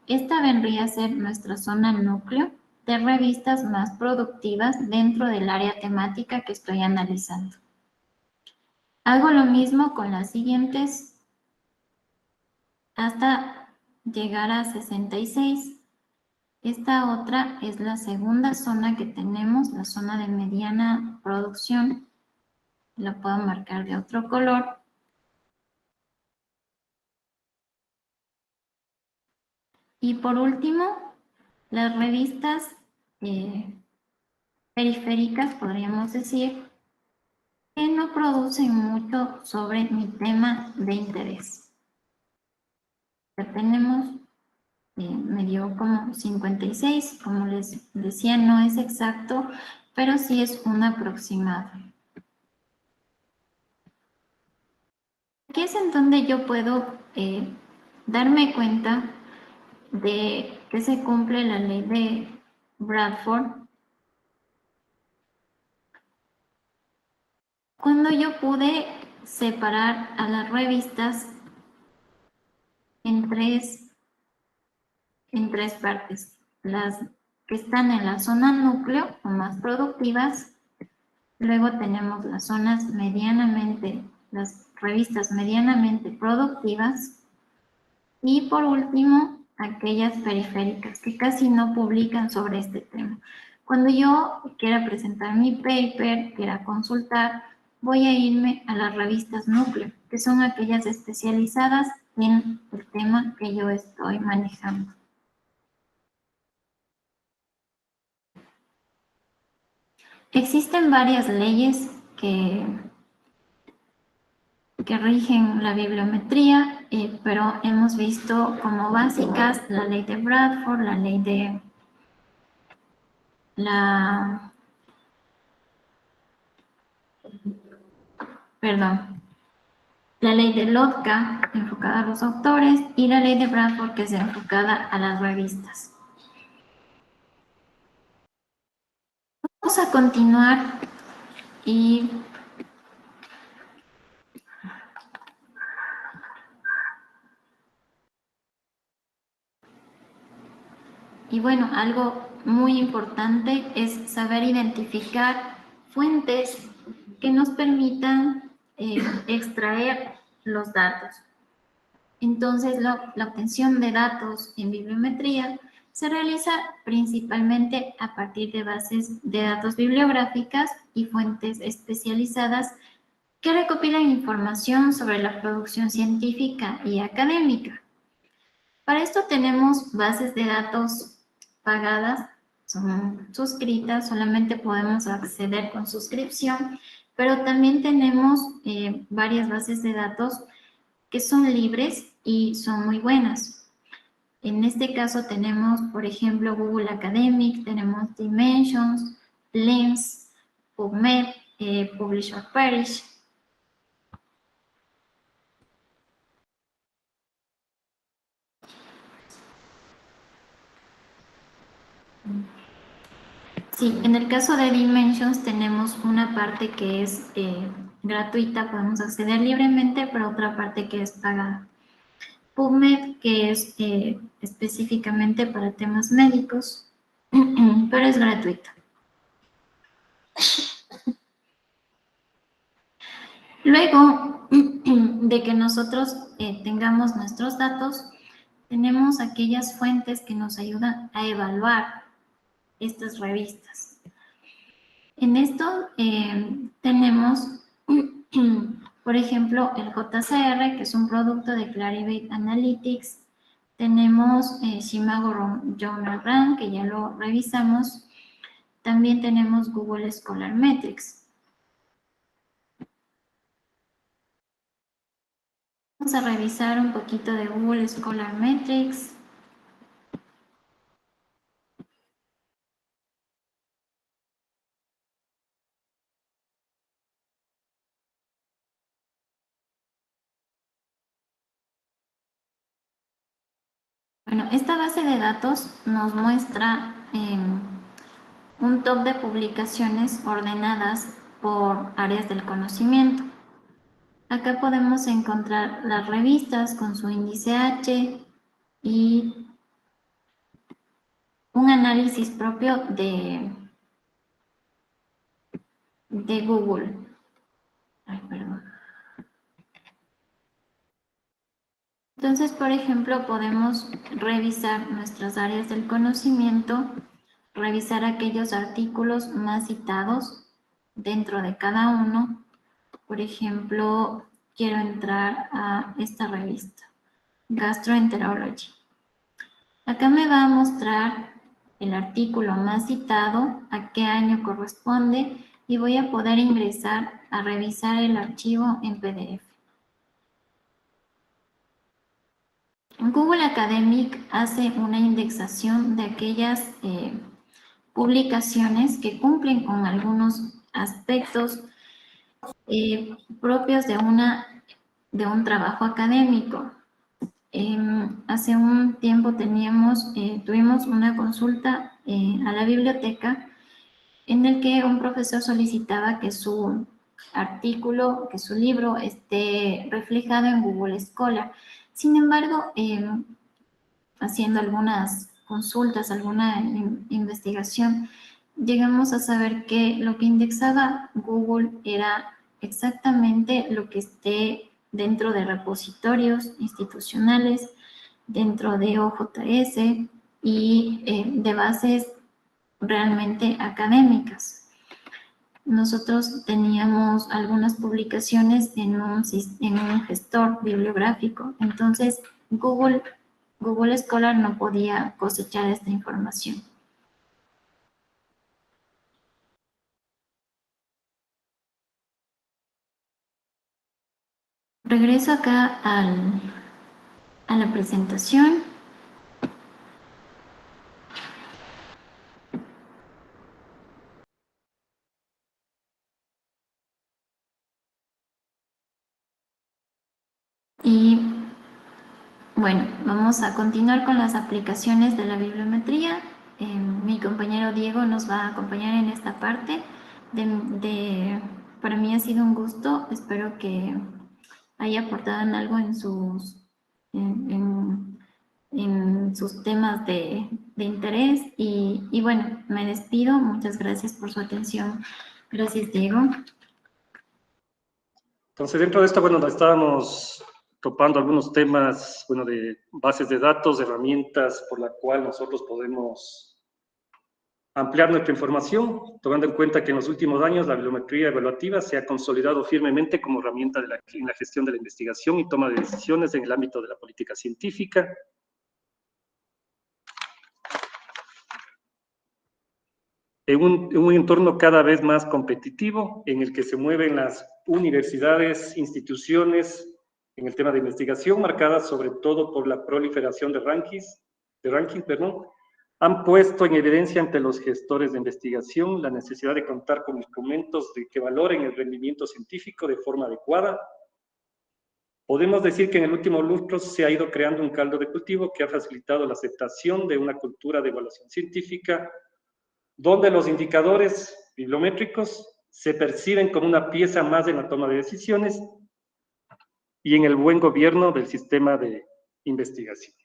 Esta vendría a ser nuestra zona núcleo de revistas más productivas dentro del área temática que estoy analizando. Hago lo mismo con las siguientes hasta llegar a 66. Esta otra es la segunda zona que tenemos, la zona de mediana producción. La puedo marcar de otro color. Y por último, las revistas periféricas, podríamos decir, que no producen mucho sobre mi tema de interés. Ya tenemos, me dio como 56, como les decía, no es exacto, pero sí es un aproximado. Aquí es en donde yo puedo darme cuenta de que se cumple la ley de Bradford. Cuando yo pude separar a las revistas en tres partes. Las que están en la zona núcleo o más productivas. Luego tenemos las revistas medianamente productivas. Y por último, aquellas periféricas que casi no publican sobre este tema. Cuando yo quiera presentar mi paper, quiera consultar, voy a irme a las revistas núcleo, que son aquellas especializadas en el tema que yo estoy manejando. Existen varias leyes que rigen la bibliometría, pero hemos visto como básicas la ley de Bradford, la ley de la ley de Lotka, enfocada a los autores, y la ley de Bradford, que es enfocada a las revistas. Vamos a continuar y bueno, algo muy importante es saber identificar fuentes que nos permitan extraer los datos. Entonces, la obtención de datos en bibliometría se realiza principalmente a partir de bases de datos bibliográficas y fuentes especializadas que recopilan información sobre la producción científica y académica. Para esto tenemos bases de datos pagadas, son suscritas, solamente podemos acceder con suscripción, pero también tenemos varias bases de datos que son libres y son muy buenas. En este caso tenemos, por ejemplo, Google Academic, tenemos Dimensions, LIMS, PubMed, Publish or Perish. Sí, en el caso de Dimensions tenemos una parte que es gratuita, podemos acceder libremente, pero otra parte que es pagada. PubMed, que es específicamente para temas médicos, pero es gratuito. Luego de que nosotros tengamos nuestros datos, tenemos aquellas fuentes que nos ayudan a evaluar estas revistas. En esto tenemos, por ejemplo, el JCR, que es un producto de Clarivate Analytics. Tenemos Shimago Journal Rank, que ya lo revisamos. También tenemos Google Scholar Metrics. Vamos a revisar un poquito de Google Scholar Metrics. Bueno, esta base de datos nos muestra un top de publicaciones ordenadas por áreas del conocimiento. Acá podemos encontrar las revistas con su índice H y un análisis propio de Google. Ay, perdón. Entonces, por ejemplo, podemos revisar nuestras áreas del conocimiento, revisar aquellos artículos más citados dentro de cada uno. Por ejemplo, quiero entrar a esta revista, Gastroenterology. Acá me va a mostrar el artículo más citado, a qué año corresponde, y voy a poder ingresar a revisar el archivo en PDF. Google Academic hace una indexación de aquellas publicaciones que cumplen con algunos aspectos propios de un trabajo académico. Hace un tiempo tuvimos una consulta a la biblioteca en el que un profesor solicitaba que su artículo, que su libro esté reflejado en Google Scholar. Sin embargo, haciendo algunas consultas, alguna investigación, llegamos a saber que lo que indexaba Google era exactamente lo que esté dentro de repositorios institucionales, dentro de OJS y de bases realmente académicas. Nosotros teníamos algunas publicaciones en un gestor bibliográfico, entonces Google Scholar no podía cosechar esta información. Regreso acá a la presentación. Y bueno, vamos a continuar con las aplicaciones de la bibliometría. Mi compañero Diego nos va a acompañar en esta parte. Para mí ha sido un gusto. Espero que haya aportado en algo en sus temas de interés. Y bueno, me despido. Muchas gracias por su atención. Gracias, Diego. Entonces, dentro de esto, bueno, estábamos topando algunos temas, bueno, de bases de datos, herramientas por la cual nosotros podemos ampliar nuestra información, tomando en cuenta que en los últimos años la bibliometría evaluativa se ha consolidado firmemente como herramienta en la gestión de la investigación y toma de decisiones en el ámbito de la política científica. En un entorno cada vez más competitivo, en el que se mueven las universidades, instituciones, en el tema de investigación, marcadas sobre todo por la proliferación de rankings, han puesto en evidencia ante los gestores de investigación la necesidad de contar con instrumentos que valoren el rendimiento científico de forma adecuada, Podemos decir que en el último lustro se ha ido creando un caldo de cultivo que ha facilitado la aceptación de una cultura de evaluación científica, donde los indicadores bibliométricos se perciben como una pieza más en la toma de decisiones y en el buen gobierno del sistema de investigación.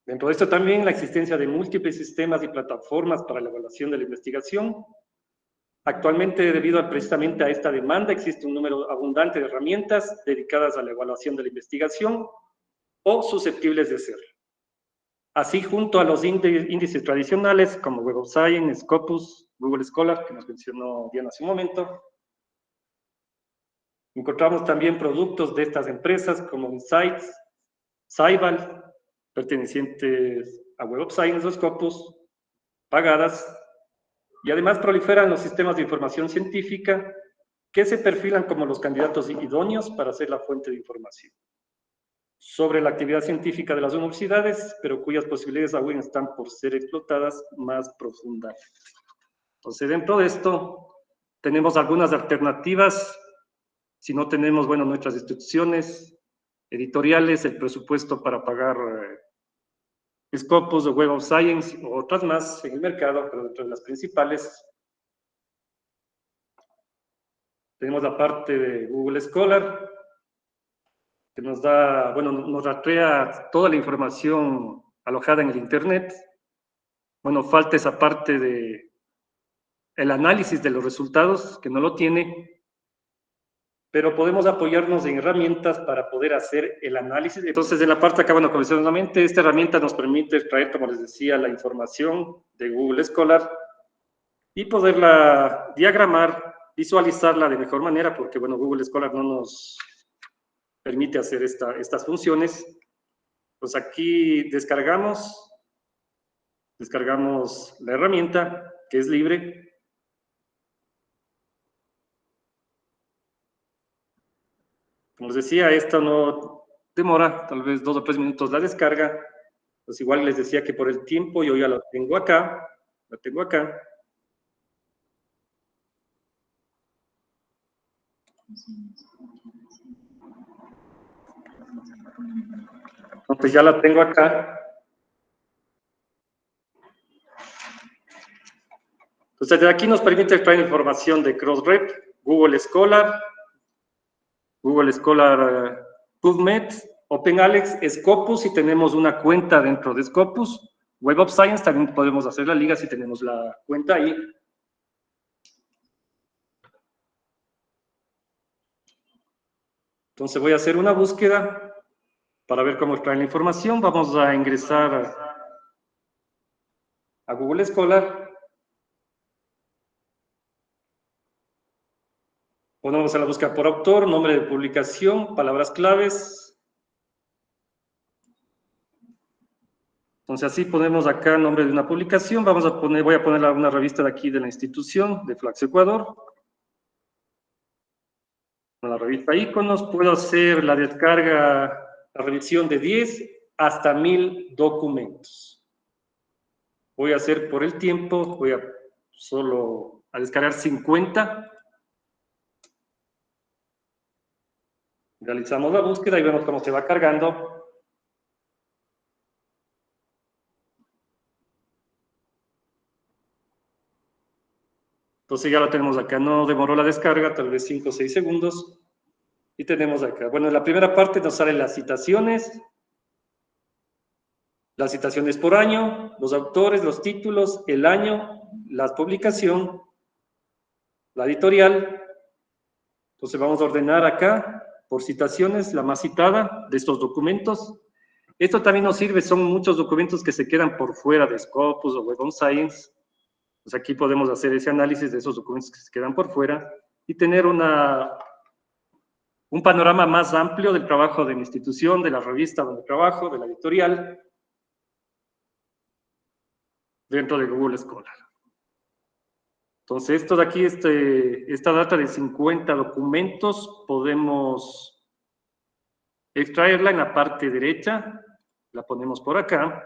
Dentro de esto también la existencia de múltiples sistemas y plataformas para la evaluación de la investigación. Actualmente, debido precisamente a esta demanda, existe un número abundante de herramientas dedicadas a la evaluación de la investigación o susceptibles de serlo. Así, junto a los índices tradicionales como Web of Science, Scopus, Google Scholar, que nos mencionó Diana hace un momento, encontramos también productos de estas empresas como Insights, Scival, pertenecientes a Web of Science o Scopus, pagadas, y además proliferan los sistemas de información científica que se perfilan como los candidatos idóneos para ser la fuente de información sobre la actividad científica de las universidades, pero cuyas posibilidades aún están por ser explotadas más profundamente. Entonces, dentro de esto, tenemos algunas alternativas. Si no tenemos, bueno, nuestras instituciones editoriales, el presupuesto para pagar Scopus o Web of Science o otras más en el mercado, pero dentro de las principales, tenemos la parte de Google Scholar, que nos da, bueno, nos rastrea toda la información alojada en el Internet. Bueno, falta esa parte de el análisis de los resultados, que no lo tiene, pero podemos apoyarnos en herramientas para poder hacer el análisis. Entonces, en la parte acá, bueno, convencionalmente, esta herramienta nos permite extraer, como les decía, la información de Google Scholar y poderla diagramar, visualizarla de mejor manera, porque, bueno, Google Scholar no nos permite hacer estas funciones. Pues aquí descargamos la herramienta, que es libre. Como les decía, esta no demora, tal vez 2 o 3 minutos la descarga. Pues igual les decía que por el tiempo yo ya la tengo acá. Entonces ya la tengo acá. Entonces de aquí nos permite extraer información de Crossref, Google Scholar, PubMed, OpenAlex, Scopus si tenemos una cuenta dentro de Scopus, Web of Science también podemos hacer la liga si tenemos la cuenta ahí. Entonces voy a hacer una búsqueda para ver cómo extraen la información. Vamos a ingresar a Google Scholar. Ponemos a la búsqueda por autor, nombre de publicación, palabras claves. Entonces así ponemos acá el nombre de una publicación. Voy a poner una revista de aquí de la institución, de Flax Ecuador. La revista Iconos. Puedo hacer la descarga, la revisión de 10 hasta 1000 documentos. Voy a hacer por el tiempo, voy solo a descargar 50. Realizamos la búsqueda y vemos cómo se va cargando. Entonces ya lo tenemos acá, no demoró la descarga, tal vez 5 o 6 segundos. Y tenemos acá, bueno, en la primera parte nos salen las citaciones por año, los autores, los títulos, el año, la publicación, la editorial. Entonces vamos a ordenar acá por citaciones, la más citada de estos documentos. Esto también nos sirve, son muchos documentos que se quedan por fuera de Scopus o Web of Science. Pues aquí podemos hacer ese análisis de esos documentos que se quedan por fuera y tener un panorama más amplio del trabajo de mi institución, de la revista donde trabajo, de la editorial, dentro de Google Scholar. Entonces, esto de aquí, esta data de 50 documentos, podemos extraerla en la parte derecha, la ponemos por acá.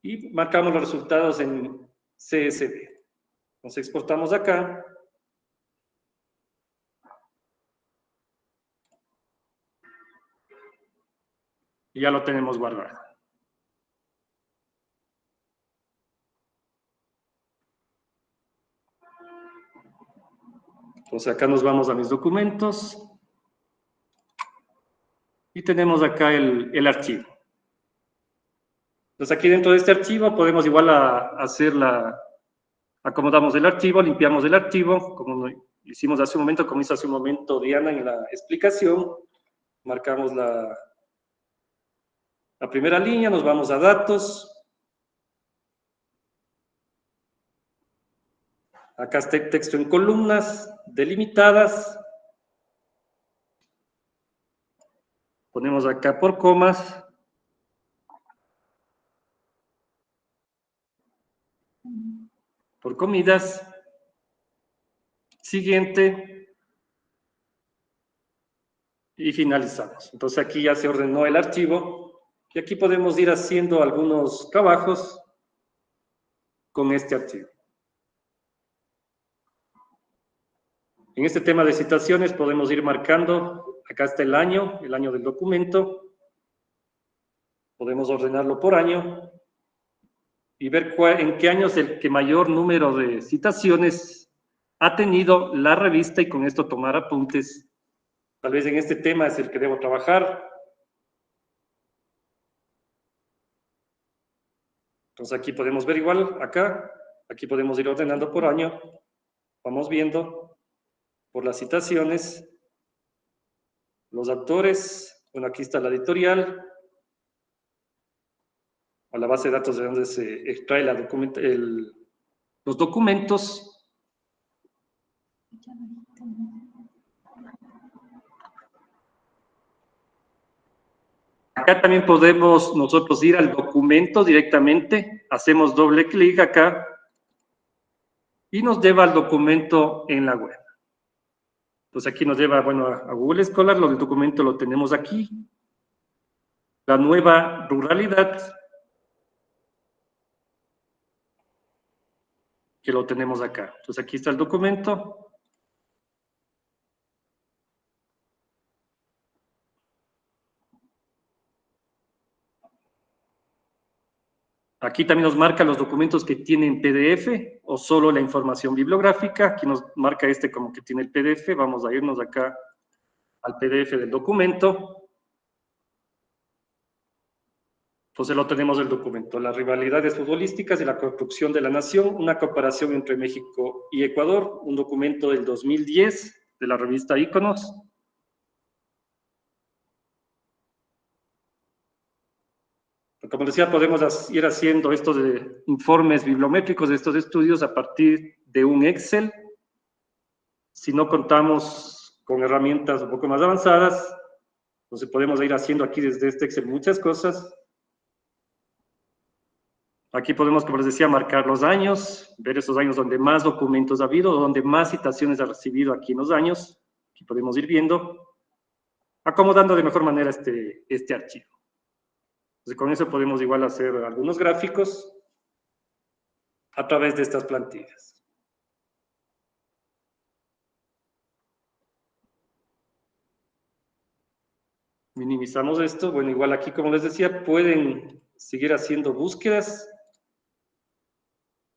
Y marcamos los resultados en CSV. Nos exportamos acá. Y ya lo tenemos guardado. Entonces acá nos vamos a mis documentos. Y tenemos acá el archivo. Entonces aquí dentro de este archivo podemos igual acomodamos el archivo, limpiamos el archivo, como hicimos hace un momento, como hizo hace un momento Diana en la explicación. Marcamos la primera línea, nos vamos a datos. Acá está el texto en columnas delimitadas. Ponemos acá por comas. Por comidas. Siguiente. Y finalizamos. Entonces aquí ya se ordenó el archivo. Y aquí podemos ir haciendo algunos trabajos con este archivo. En este tema de citaciones podemos ir marcando, acá está el año del documento. Podemos ordenarlo por año y ver en qué año es el que mayor número de citaciones ha tenido la revista y con esto tomar apuntes. Tal vez en este tema es el que debo trabajar. Entonces aquí podemos ver igual, aquí podemos ir ordenando por año. Vamos viendo por las citaciones, los autores, bueno, aquí está la editorial, o la base de datos de donde se extrae los documentos. Acá también podemos nosotros ir al documento directamente, hacemos doble clic acá y nos lleva al documento en la web. Entonces aquí nos lleva, bueno, a Google Scholar, el documento lo tenemos aquí. La nueva ruralidad, que lo tenemos acá. Entonces aquí está el documento. Aquí también nos marca los documentos que tienen PDF o solo la información bibliográfica. Aquí nos marca como que tiene el PDF. Vamos a irnos acá al PDF del documento. Entonces lo tenemos el documento. Las rivalidades futbolísticas y la construcción de la nación, una comparación entre México y Ecuador, un documento del 2010 de la revista Íconos. Como decía, podemos ir haciendo estos informes bibliométricos de estos estudios a partir de un Excel. Si no contamos con herramientas un poco más avanzadas, entonces podemos ir haciendo aquí desde este Excel muchas cosas. Aquí podemos, como les decía, marcar los años, ver esos años donde más documentos ha habido, donde más citaciones ha recibido aquí en los años. Aquí podemos ir viendo, acomodando de mejor manera este archivo. Entonces, con eso podemos igual hacer algunos gráficos a través de estas plantillas. Minimizamos esto. Bueno, igual aquí, como les decía, pueden seguir haciendo búsquedas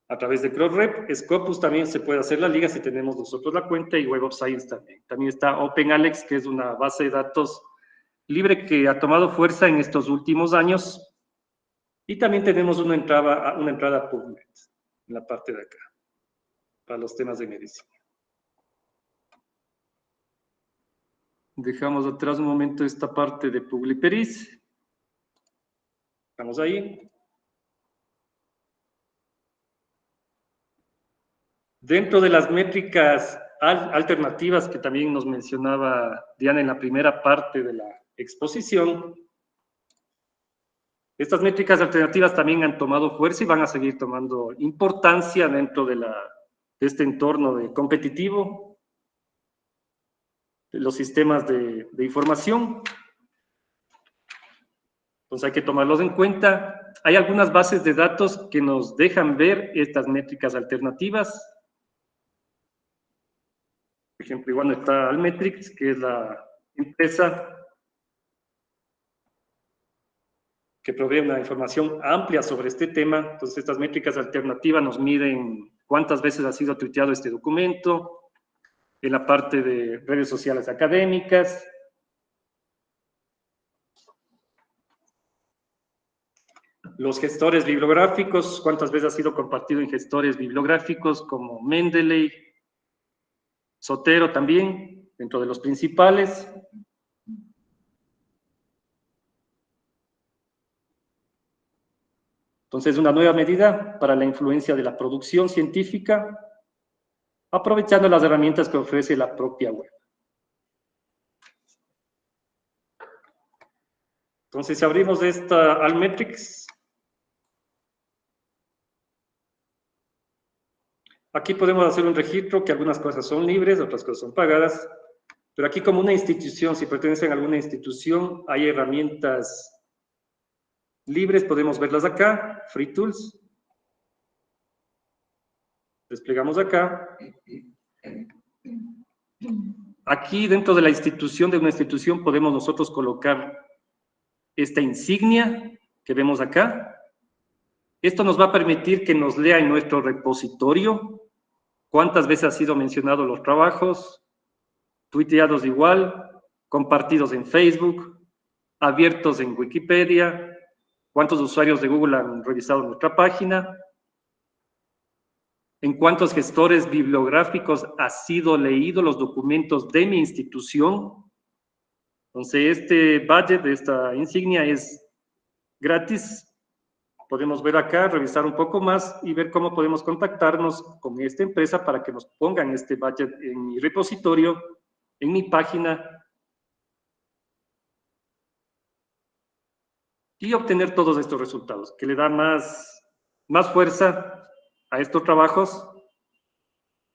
a través de Crossref. Scopus también se puede hacer la liga si tenemos nosotros la cuenta, y Web of Science también. También está OpenAlex, que es una base de datos libre que ha tomado fuerza en estos últimos años. Y también tenemos una entrada a PubMed en la parte de acá, para los temas de medicina. Dejamos atrás un momento esta parte de Publiperis. Estamos ahí. Dentro de las métricas alternativas que también nos mencionaba Diana en la primera parte de la exposición, estas métricas alternativas también han tomado fuerza y van a seguir tomando importancia dentro de este entorno competitivo, de los sistemas de información. Entonces hay que tomarlos en cuenta. Hay algunas bases de datos que nos dejan ver estas métricas alternativas. ejemplo, igual está Almetrix, que es la empresa que provee una información amplia sobre este tema. Entonces, estas métricas alternativas nos miden cuántas veces ha sido tuiteado este documento, en la parte de redes sociales académicas. Los gestores bibliográficos, cuántas veces ha sido compartido en gestores bibliográficos como Mendeley, Zotero también, dentro de los principales. Entonces, una nueva medida para la influencia de la producción científica, aprovechando las herramientas que ofrece la propia web. Entonces, si abrimos esta Almetrix, aquí podemos hacer un registro, que algunas cosas son libres, otras cosas son pagadas, pero aquí como una institución, si pertenecen a alguna institución, hay herramientas libres, podemos verlas acá, Free Tools. Desplegamos acá. Aquí dentro de la institución, de una institución, podemos nosotros colocar esta insignia que vemos acá. Esto nos va a permitir que nos lea en nuestro repositorio cuántas veces ha sido mencionado los trabajos, tuiteados igual, compartidos en Facebook, abiertos en Wikipedia, cuántos usuarios de Google han revisado nuestra página, en cuántos gestores bibliográficos ha sido leído los documentos de mi institución. Entonces, este budget de esta insignia es gratis. Podemos ver acá, revisar un poco más y ver cómo podemos contactarnos con esta empresa para que nos pongan este budget en mi repositorio, en mi página, y obtener todos estos resultados, que le da más fuerza a estos trabajos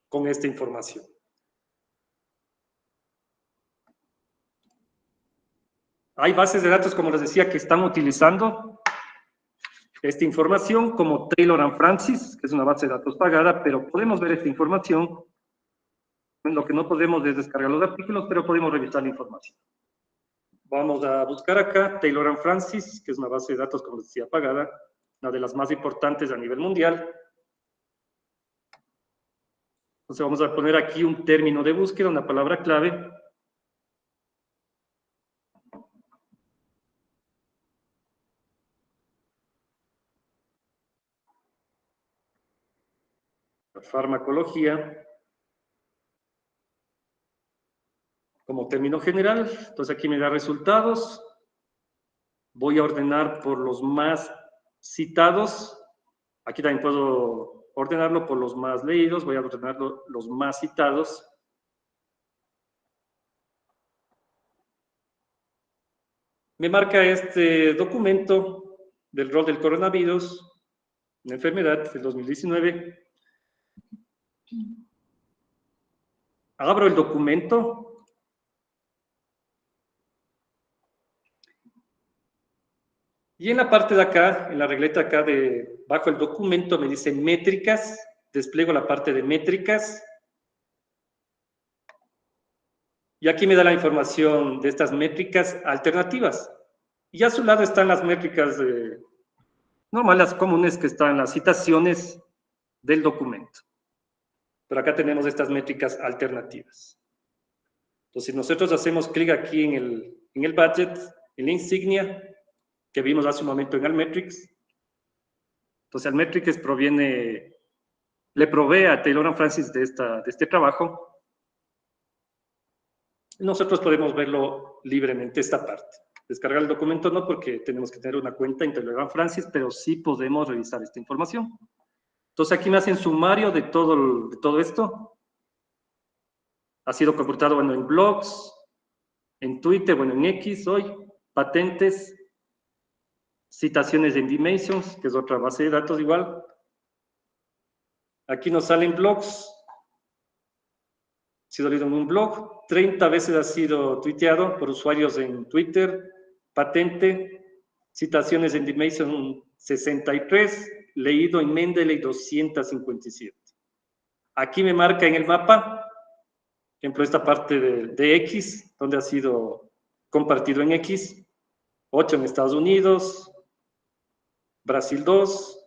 con esta información. Hay bases de datos, como les decía, que están utilizando esta información, como Taylor and Francis, que es una base de datos pagada, pero podemos ver esta información. Lo que no podemos es descargar los artículos, pero podemos revisar la información. Vamos a buscar acá Taylor and Francis, que es una base de datos, como les decía, pagada, una de las más importantes a nivel mundial. Entonces vamos a poner aquí un término de búsqueda, una palabra clave. La farmacología. Como término general, entonces aquí me da resultados. Voy a ordenar por los más citados. Aquí también puedo ordenarlo por los más leídos. Voy a ordenarlo los más citados. Me marca este documento del rol del coronavirus, una enfermedad del 2019. Abro el documento. Y en la parte de acá, en la regleta acá de bajo el documento, me dice métricas. Despliego la parte de métricas. Y aquí me da la información de estas métricas alternativas. Y a su lado están las métricas normales, comunes, que están en las citaciones del documento. Pero acá tenemos estas métricas alternativas. Entonces, si nosotros hacemos clic aquí en el budget, en la insignia, que vimos hace un momento en Almetrix. Entonces, Almetrix le provee a Taylor and Francis de este trabajo. Nosotros podemos verlo libremente, esta parte. Descargar el documento no, porque tenemos que tener una cuenta en Taylor and Francis, pero sí podemos revisar esta información. Entonces, aquí me hacen sumario de todo esto. Ha sido computado, bueno, en blogs, en Twitter, bueno, en X hoy, patentes, citaciones en Dimensions, que es otra base de datos igual. Aquí nos salen blogs. Ha sido leído en un blog. 30 veces ha sido tuiteado por usuarios en Twitter. Patente. Citaciones en Dimensions 63. Leído en Mendeley 257. Aquí me marca en el mapa ejemplo, esta parte de X, donde ha sido compartido en X, 8 en Estados Unidos, Brasil 2,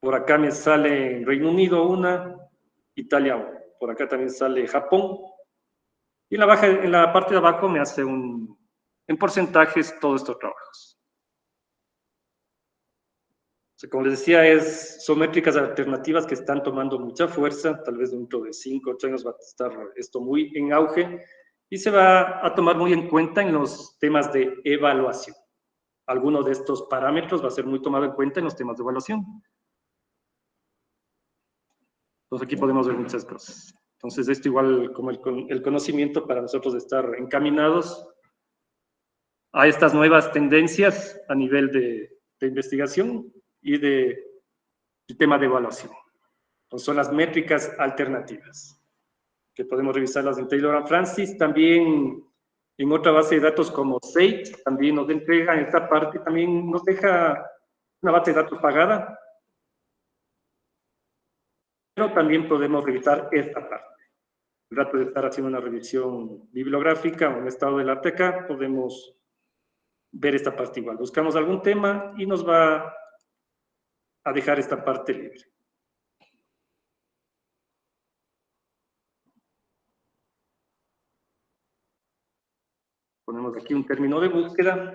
por acá me sale Reino Unido 1, Italia 1, por acá también sale Japón, y en la parte de abajo me hace en porcentajes todos estos trabajos. O sea, como les decía, son métricas alternativas que están tomando mucha fuerza, tal vez dentro de 5 o 8 años va a estar esto muy en auge, y se va a tomar muy en cuenta en los temas de evaluación. Alguno de estos parámetros va a ser muy tomado en cuenta en los temas de evaluación. Entonces aquí podemos ver muchas cosas. Entonces esto igual como el conocimiento para nosotros de estar encaminados a estas nuevas tendencias a nivel de investigación y del tema de evaluación. Entonces son las métricas alternativas, que podemos revisarlas en Taylor & Francis. También en otra base de datos como SAIT, también nos entrega esta parte, también nos deja una base de datos pagada, pero también podemos revisar esta parte. El rato de estar haciendo una revisión bibliográfica o un estado del arte acá, podemos ver esta parte igual. Buscamos algún tema y nos va a dejar esta parte libre. Ponemos aquí un término de búsqueda.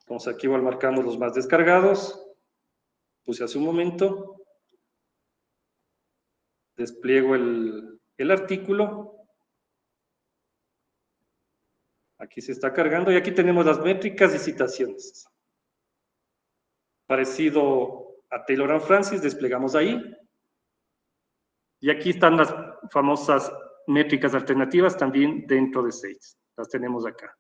Entonces aquí igual marcamos los más descargados. Puse hace un momento. Despliego el artículo. Aquí se está cargando y aquí tenemos las métricas y citaciones. Parecido a Taylor & Francis, desplegamos ahí. Y aquí están las famosas métricas alternativas también dentro de SAIT. Las tenemos acá.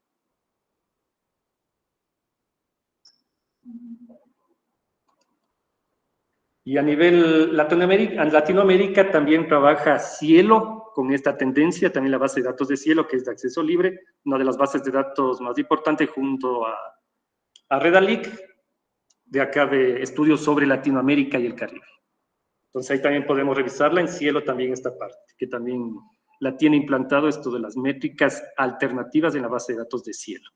Y a nivel Latinoamérica también trabaja Cielo con esta tendencia, también la base de datos de Cielo, que es de acceso libre, una de las bases de datos más importantes junto a Redalic, de acá de estudios sobre Latinoamérica y el Caribe. Entonces ahí también podemos revisarla, en Cielo también esta parte, que también la tiene implantado esto de las métricas alternativas en la base de datos de Cielo.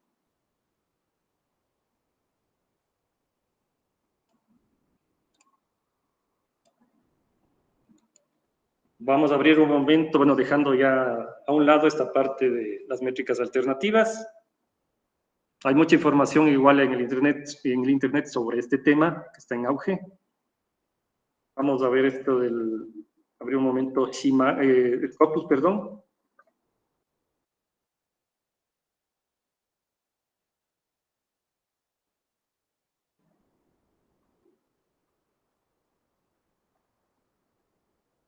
Vamos a abrir un momento, bueno, dejando ya a un lado esta parte de las métricas alternativas. Hay mucha información igual en el internet sobre este tema que está en auge. Vamos a ver esto abrir un momento, Scopus, perdón.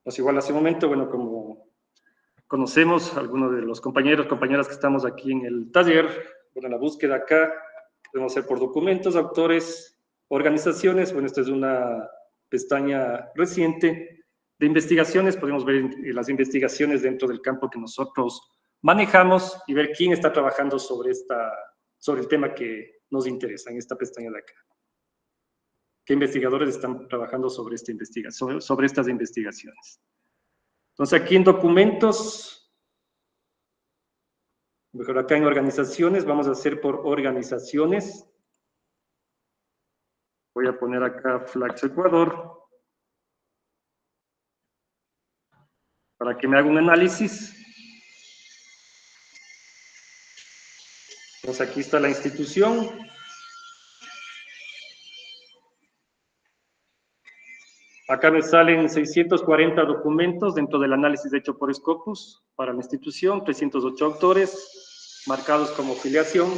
Pues igual hace un momento, bueno, como conocemos a algunos de los compañeras que estamos aquí en el taller, bueno, la búsqueda acá podemos hacer por documentos, autores, organizaciones. Bueno, esta es una pestaña reciente de investigaciones. Podemos ver las investigaciones dentro del campo que nosotros manejamos y ver quién está trabajando sobre el tema que nos interesa en esta pestaña de acá. ¿Qué investigadores están trabajando sobre estas investigaciones? Entonces, aquí en documentos, mejor acá en organizaciones, vamos a hacer por organizaciones. Voy a poner acá Flax Ecuador, para que me haga un análisis. Entonces, aquí está la institución. Acá me salen 640 documentos dentro del análisis hecho por Scopus para la institución, 308 autores, marcados como filiación.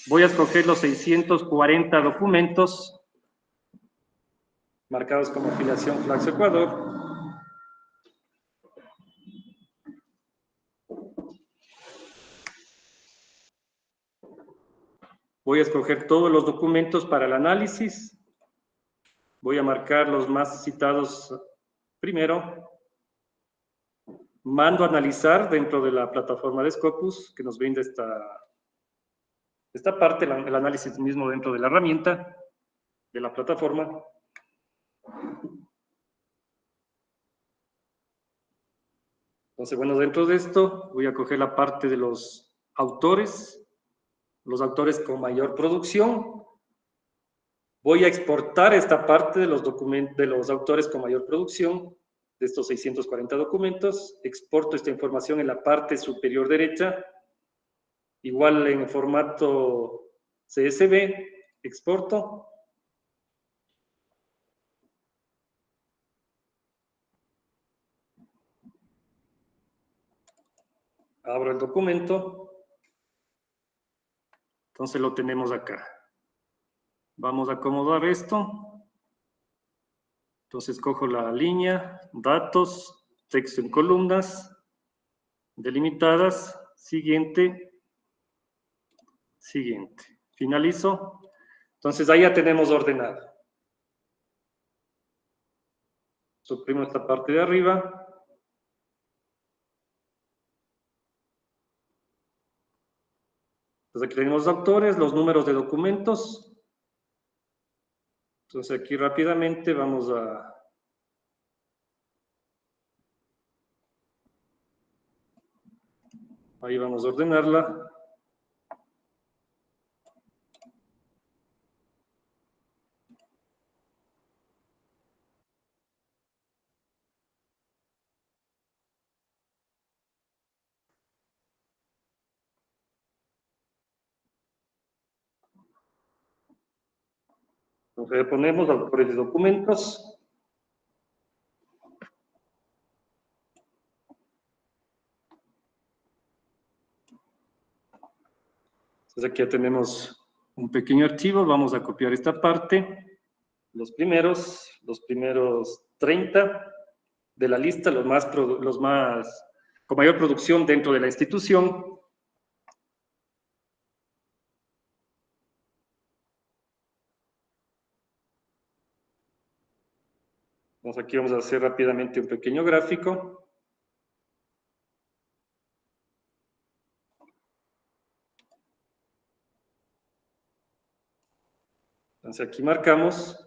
Voy a escoger los 640 documentos marcados como filiación Flax Ecuador. Voy a escoger todos los documentos para el análisis. Voy a marcar los más citados primero. Mando a analizar dentro de la plataforma de Scopus, que nos brinda esta parte, el análisis mismo dentro de la herramienta. de la plataforma. Entonces, bueno, dentro de esto voy a coger la parte de los autores con mayor producción. Voy a exportar esta parte de los documentos de los autores con mayor producción, de estos 640 documentos. Exporto esta información en la parte superior derecha, igual en el formato CSV, exporto. Abro el documento. Entonces lo tenemos acá. Vamos a acomodar esto. Entonces cojo la línea, datos, texto en columnas, delimitadas, siguiente, siguiente. Finalizo. Entonces ahí ya tenemos ordenado. Suprimo esta parte de arriba. Entonces aquí tenemos los autores, los números de documentos. Entonces aquí rápidamente vamos a... Ahí vamos a ordenarla. Entonces ponemos autores de documentos. Entonces aquí ya tenemos un pequeño archivo. Vamos a copiar esta parte. Los primeros 30 de la lista, los más con mayor producción dentro de la institución. Entonces aquí vamos a hacer rápidamente un pequeño gráfico. Entonces aquí marcamos.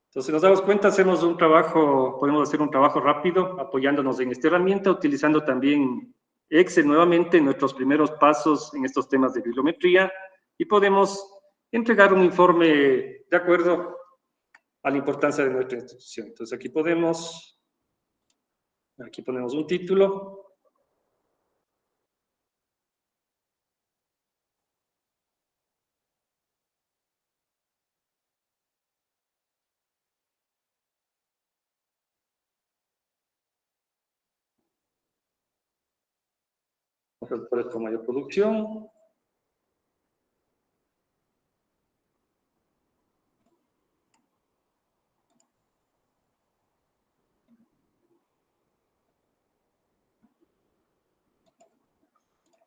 Entonces nos damos cuenta, hacemos un trabajo, podemos hacer un trabajo rápido apoyándonos en esta herramienta, utilizando también Excel nuevamente en nuestros primeros pasos en estos temas de bibliometría, y podemos entregar un informe de acuerdo a la importancia de nuestra institución. Entonces aquí ponemos un título. Autores con mayor producción.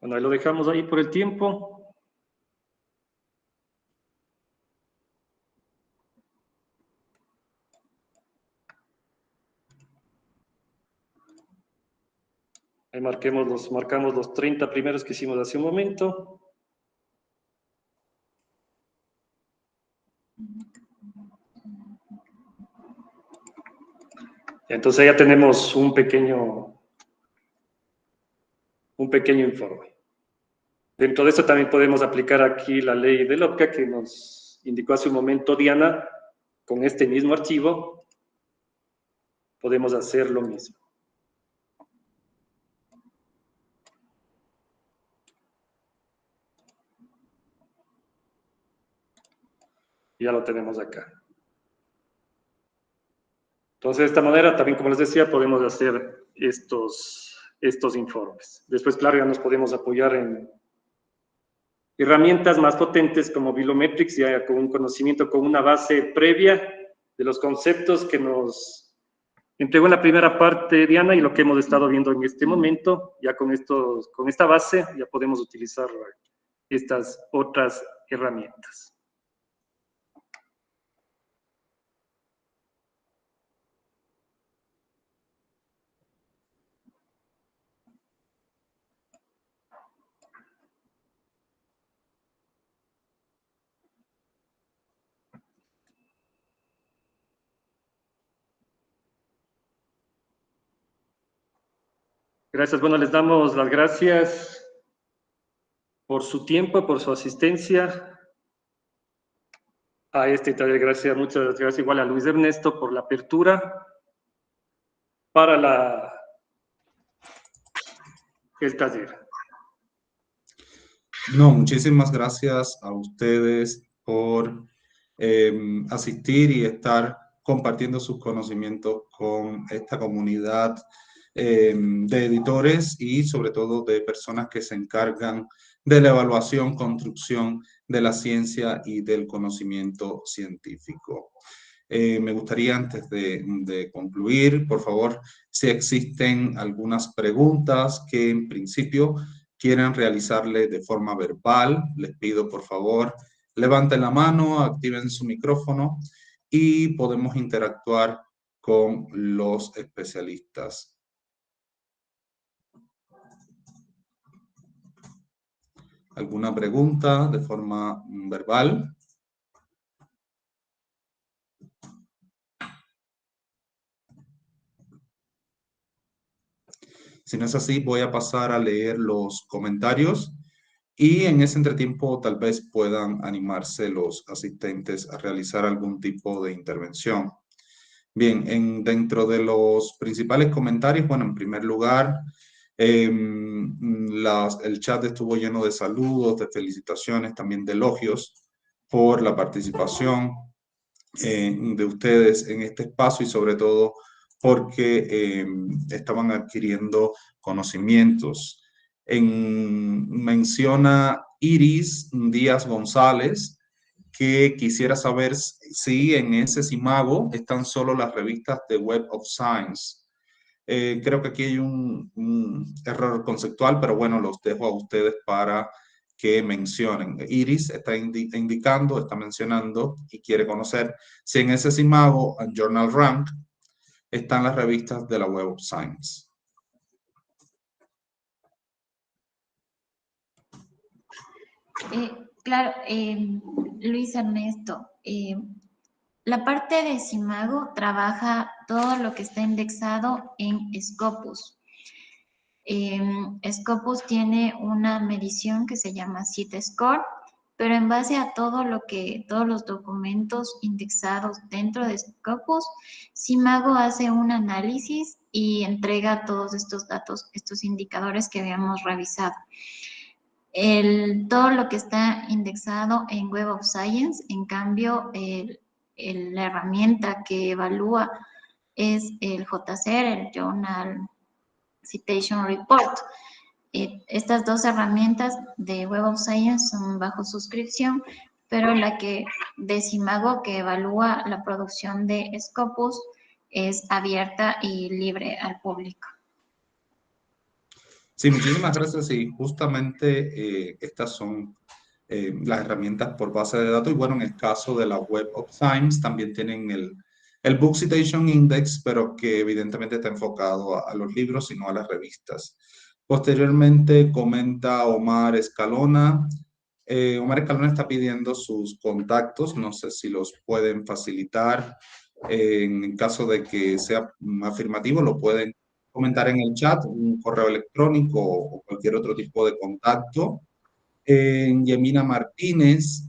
Bueno, ahí lo dejamos ahí por el tiempo. Ahí marcamos los 30 primeros que hicimos hace un momento. Entonces ya tenemos un pequeño informe. Dentro de esto también podemos aplicar aquí la ley del OPCA que nos indicó hace un momento Diana. Con este mismo archivo podemos hacer lo mismo. Ya lo tenemos acá. Entonces, de esta manera, también como les decía, podemos hacer estos informes. Después, claro, ya nos podemos apoyar en herramientas más potentes como Bibliometrics, ya con un conocimiento, con una base previa de los conceptos que nos entregó en la primera parte Diana y lo que hemos estado viendo en este momento. Ya con esta base ya podemos utilizar estas otras herramientas. Gracias. Bueno, les damos las gracias por su tiempo, por su asistencia a este taller. Gracias, muchas gracias igual a Luis Ernesto por la apertura para el taller. No, muchísimas gracias a ustedes por asistir y estar compartiendo sus conocimientos con esta comunidad de editores y sobre todo de personas que se encargan de la evaluación, construcción de la ciencia y del conocimiento científico. Me gustaría, antes de concluir, por favor, si existen algunas preguntas que en principio quieran realizarle de forma verbal, les pido, por favor, levanten la mano, activen su micrófono y podemos interactuar con los especialistas. ¿Alguna pregunta de forma verbal? Si no es así, voy a pasar a leer los comentarios y en ese entretiempo tal vez puedan animarse los asistentes a realizar algún tipo de intervención. Bien, dentro de los principales comentarios, bueno, en primer lugar, el chat estuvo lleno de saludos, de felicitaciones, también de elogios por la participación de ustedes en este espacio y sobre todo porque estaban adquiriendo conocimientos. Menciona Iris Díaz González que quisiera saber si en ese CIMAGO están solo las revistas de Web of Science. Creo que aquí hay un error conceptual, pero bueno, los dejo a ustedes para que mencionen. Iris está indicando, está mencionando y quiere conocer si en ese CIMAGO Journal Rank están las revistas de la Web of Science. Claro, Luis Ernesto, la parte de CIMAGO trabaja todo lo que está indexado en Scopus. Scopus tiene una medición que se llama CIT-Score, pero en base a todos los documentos indexados dentro de Scopus, CIMAGO hace un análisis y entrega todos estos datos, estos indicadores que habíamos revisado. Todo lo que está indexado en Web of Science, en cambio, la herramienta que evalúa es el JCR, el Journal Citation Report. Estas dos herramientas de Web of Science son bajo suscripción, pero la que de CIMAGO, que evalúa la producción de Scopus, es abierta y libre al público. Sí, muchísimas gracias. Y justamente estas son las herramientas por base de datos. Y bueno, en el caso de la Web of Science también tienen el Book Citation Index, pero que evidentemente está enfocado a los libros y no a las revistas. Posteriormente comenta Omar Escalona. Omar Escalona está pidiendo sus contactos. No sé si los pueden facilitar. En caso de que sea afirmativo, lo pueden comentar en el chat, un correo electrónico o cualquier otro tipo de contacto. Yemina Martínez,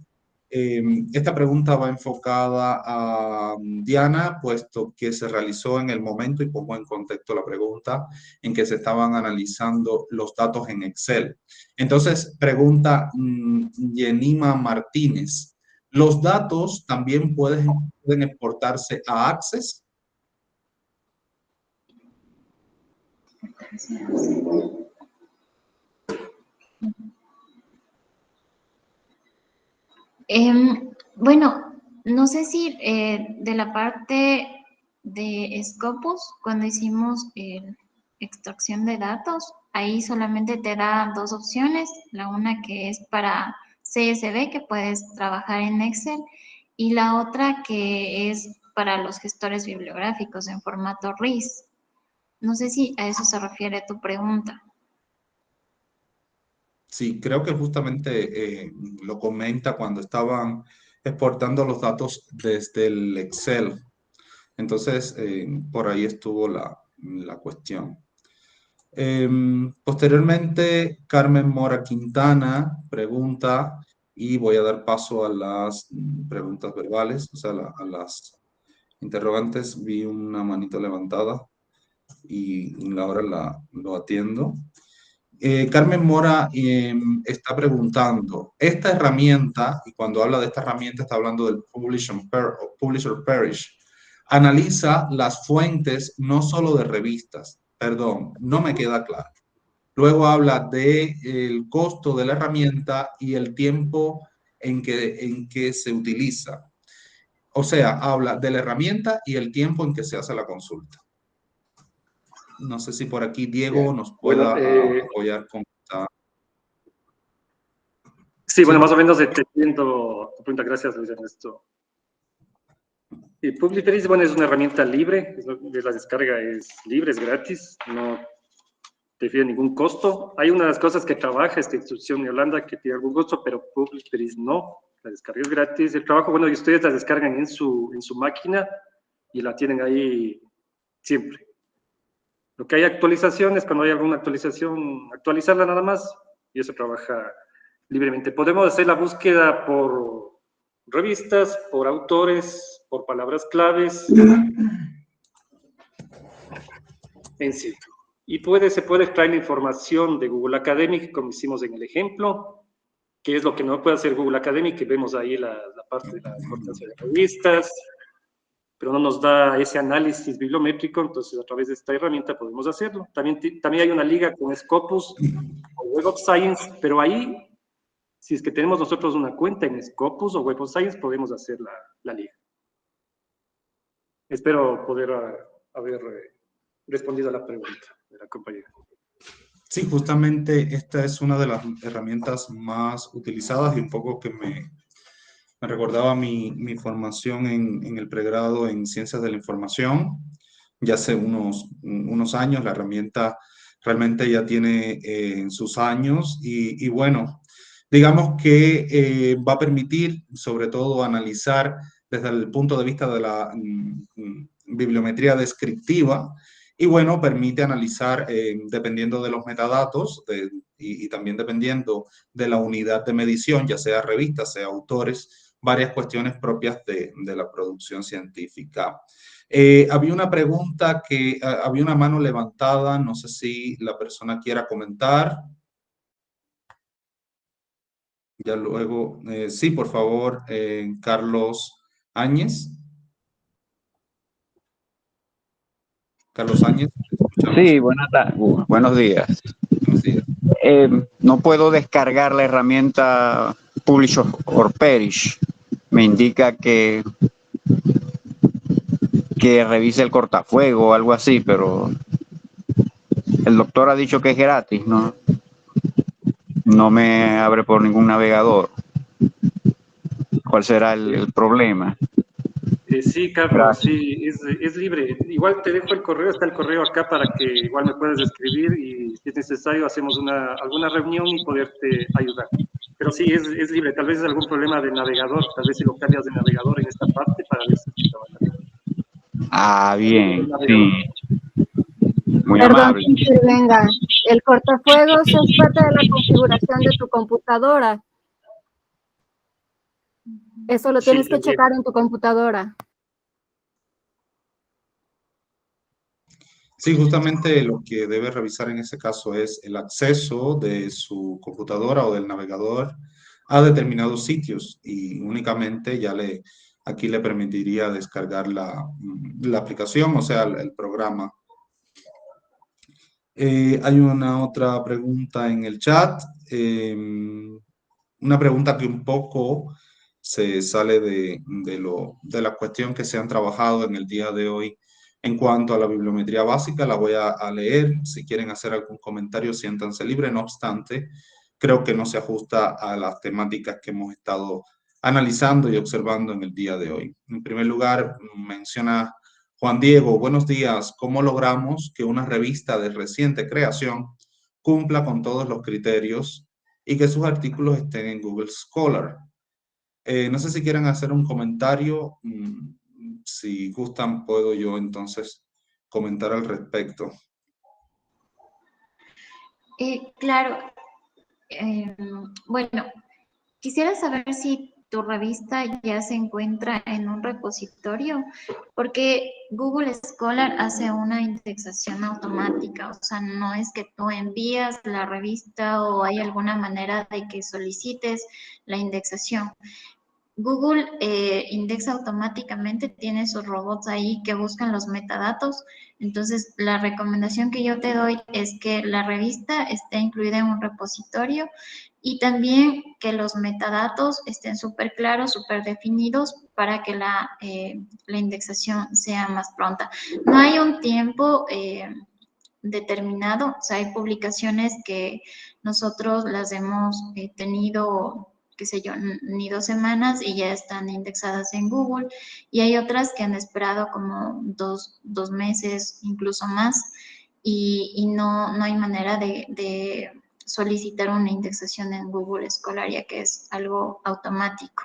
esta pregunta va enfocada a Diana, puesto que se realizó en el momento, y pongo en contexto la pregunta, en que se estaban analizando los datos en Excel. Entonces, pregunta Yemina Martínez, ¿los datos también pueden exportarse a Access? Bueno, no sé si de la parte de Scopus, cuando hicimos extracción de datos, ahí solamente te da dos opciones, la una que es para CSV, que puedes trabajar en Excel, y la otra que es para los gestores bibliográficos en formato RIS. No sé si a eso se refiere tu pregunta. Sí, creo que justamente lo comenta cuando estaban exportando los datos desde el Excel. Entonces, por ahí estuvo la cuestión. Posteriormente, Carmen Mora Quintana pregunta, y voy a dar paso a las preguntas verbales, o sea, a las interrogantes. Vi una manito levantada y ahora lo atiendo. Carmen Mora está preguntando, esta herramienta, y cuando habla de esta herramienta está hablando del Publisher Parish, analiza las fuentes no solo de revistas, perdón, no me queda claro. Luego habla del costo de la herramienta y el tiempo en que se utiliza. O sea, habla de la herramienta y el tiempo en que se hace la consulta. No sé si por aquí Diego nos pueda apoyar con esta. Sí, bueno, más o menos entendiendo tu pregunta. Gracias, Luis Ernesto. Y Publiperis, bueno, es una herramienta libre, la descarga es libre, es gratis, no te pide ningún costo. Hay unas cosas que trabaja esta institución en Holanda que tiene algún costo, pero Publiperis no, la descarga es gratis. El trabajo, bueno, y ustedes la descargan en su máquina y la tienen ahí siempre. Lo que hay actualizaciones, cuando hay alguna actualización, actualizarla nada más, y eso trabaja libremente. Podemos hacer la búsqueda por revistas, por autores, por palabras claves, en sí. Y se puede extraer la información de Google Academic, como hicimos en el ejemplo, que es lo que no puede hacer Google Academic, que vemos ahí la parte de la importancia de revistas, pero no nos da ese análisis bibliométrico, entonces a través de esta herramienta podemos hacerlo. También hay una liga con Scopus o Web of Science, pero ahí, si es que tenemos nosotros una cuenta en Scopus o Web of Science, podemos hacer la liga. Espero poder haber respondido a la pregunta de la compañera. Sí, justamente esta es una de las herramientas más utilizadas y un poco que me recordaba mi formación en el pregrado en Ciencias de la Información. Ya hace unos años la herramienta realmente ya tiene sus años y bueno, digamos que va a permitir sobre todo analizar desde el punto de vista de la bibliometría descriptiva y bueno, permite analizar dependiendo de los metadatos y también dependiendo de la unidad de medición, ya sea revistas, sea autores, varias cuestiones propias de la producción científica. Había una pregunta había una mano levantada, no sé si la persona quiera comentar. Ya luego, sí, por favor, Carlos Áñez. Carlos Áñez, ¿escuchamos? Sí, buenos días. Buenos días. No puedo descargar la herramienta Publish or Perish. Me indica que revise el cortafuego o algo así, pero el doctor ha dicho que es gratis, ¿no? No me abre por ningún navegador. ¿Cuál será el problema? Sí, Carlos, sí, es libre. Igual te dejo el correo, está el correo acá para que igual me puedas escribir y si es necesario hacemos alguna reunión y poderte ayudar. Pero sí, es libre. Tal vez es algún problema de navegador, tal vez si lo cambias de navegador en esta parte para ver si trabaja. Ah, bien, sí. Muy Perdón amable. que intervenga. El cortafuegos es parte de la configuración de tu computadora. Eso lo tienes que checar en tu computadora. Sí, justamente lo que debe revisar en ese caso es el acceso de su computadora o del navegador a determinados sitios y únicamente aquí le permitiría descargar la aplicación, o sea, el programa. Hay una otra pregunta en el chat, una pregunta que un poco se sale de la cuestión que se han trabajado en el día de hoy en cuanto a la bibliometría básica. La voy a leer, si quieren hacer algún comentario siéntanse libres, no obstante, creo que no se ajusta a las temáticas que hemos estado analizando y observando en el día de hoy. En primer lugar, menciona Juan Diego, buenos días. ¿Cómo logramos que una revista de reciente creación cumpla con todos los criterios y que sus artículos estén en Google Scholar? No sé si quieren hacer un comentario. Si gustan, puedo yo entonces comentar al respecto. Claro. Bueno, quisiera saber si tu revista ya se encuentra en un repositorio, porque Google Scholar hace una indexación automática, o sea, no es que tú envías la revista o hay alguna manera de que solicites la indexación. Google indexa automáticamente, tiene sus robots ahí que buscan los metadatos. Entonces, la recomendación que yo te doy es que la revista esté incluida en un repositorio y también que los metadatos estén súper claros, súper definidos para que la indexación sea más pronta. No hay un tiempo determinado, o sea, hay publicaciones que nosotros las hemos tenido, qué sé yo, ni 2 semanas y ya están indexadas en Google, y hay otras que han esperado como dos meses, incluso más, y no hay manera de solicitar una indexación en Google Scholar, ya que es algo automático.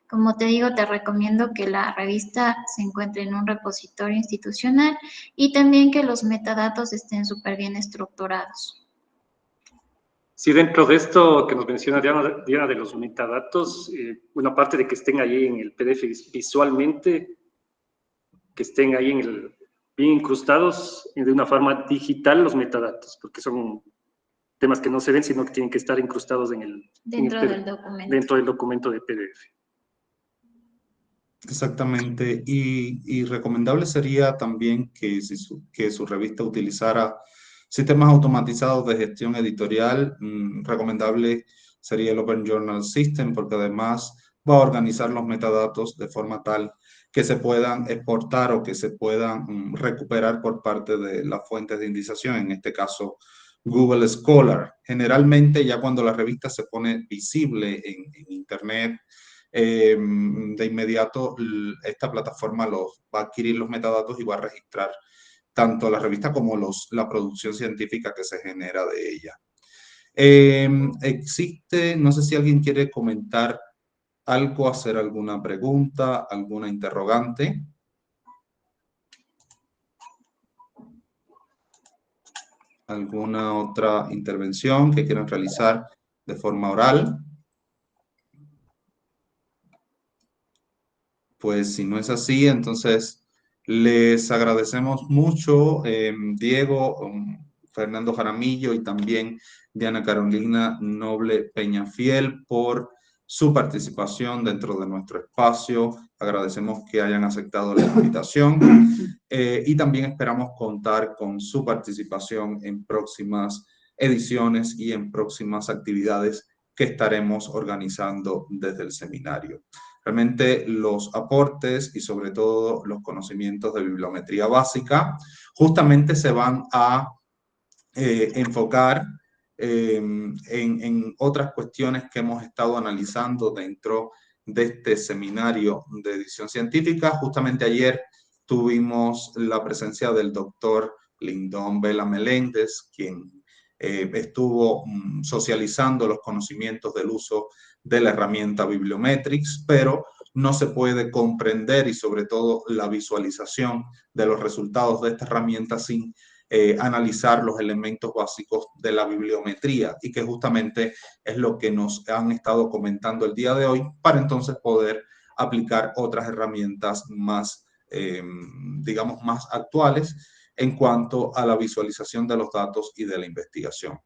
Como te digo, te recomiendo que la revista se encuentre en un repositorio institucional y también que los metadatos estén súper bien estructurados. Sí, dentro de esto que nos menciona Diana de los metadatos, bueno, aparte de que estén ahí en el PDF visualmente, que estén ahí bien incrustados de una forma digital los metadatos, porque son temas que no se ven, sino que tienen que estar incrustados Dentro del documento. Dentro del documento de PDF. Exactamente, y recomendable sería también que su revista utilizara sistemas automatizados de gestión editorial. Recomendable sería el Open Journal System, porque además va a organizar los metadatos de forma tal que se puedan exportar o que se puedan recuperar por parte de las fuentes de indexación, en este caso Google Scholar. Generalmente ya cuando la revista se pone visible en Internet, de inmediato esta plataforma va a adquirir los metadatos y va a registrar tanto la revista como la producción científica que se genera de ella. No sé si alguien quiere comentar algo, hacer alguna pregunta, alguna interrogante. ¿Alguna otra intervención que quieran realizar de forma oral? Pues si no es así, entonces les agradecemos mucho, Diego, Fernando Jaramillo y también Diana Carolina Noble Peñafiel, por su participación dentro de nuestro espacio. Agradecemos que hayan aceptado la invitación y también esperamos contar con su participación en próximas ediciones y en próximas actividades que estaremos organizando desde el seminario. Realmente los aportes y sobre todo los conocimientos de bibliometría básica justamente se van a enfocar en otras cuestiones que hemos estado analizando dentro de este seminario de edición científica. Justamente ayer tuvimos la presencia del doctor Lindon Vela Meléndez, quien estuvo socializando los conocimientos del uso de la herramienta Bibliometrix, pero no se puede comprender y sobre todo la visualización de los resultados de esta herramienta sin analizar los elementos básicos de la bibliometría, y que justamente es lo que nos han estado comentando el día de hoy, para entonces poder aplicar otras herramientas más, digamos, más actuales en cuanto a la visualización de los datos y de la investigación.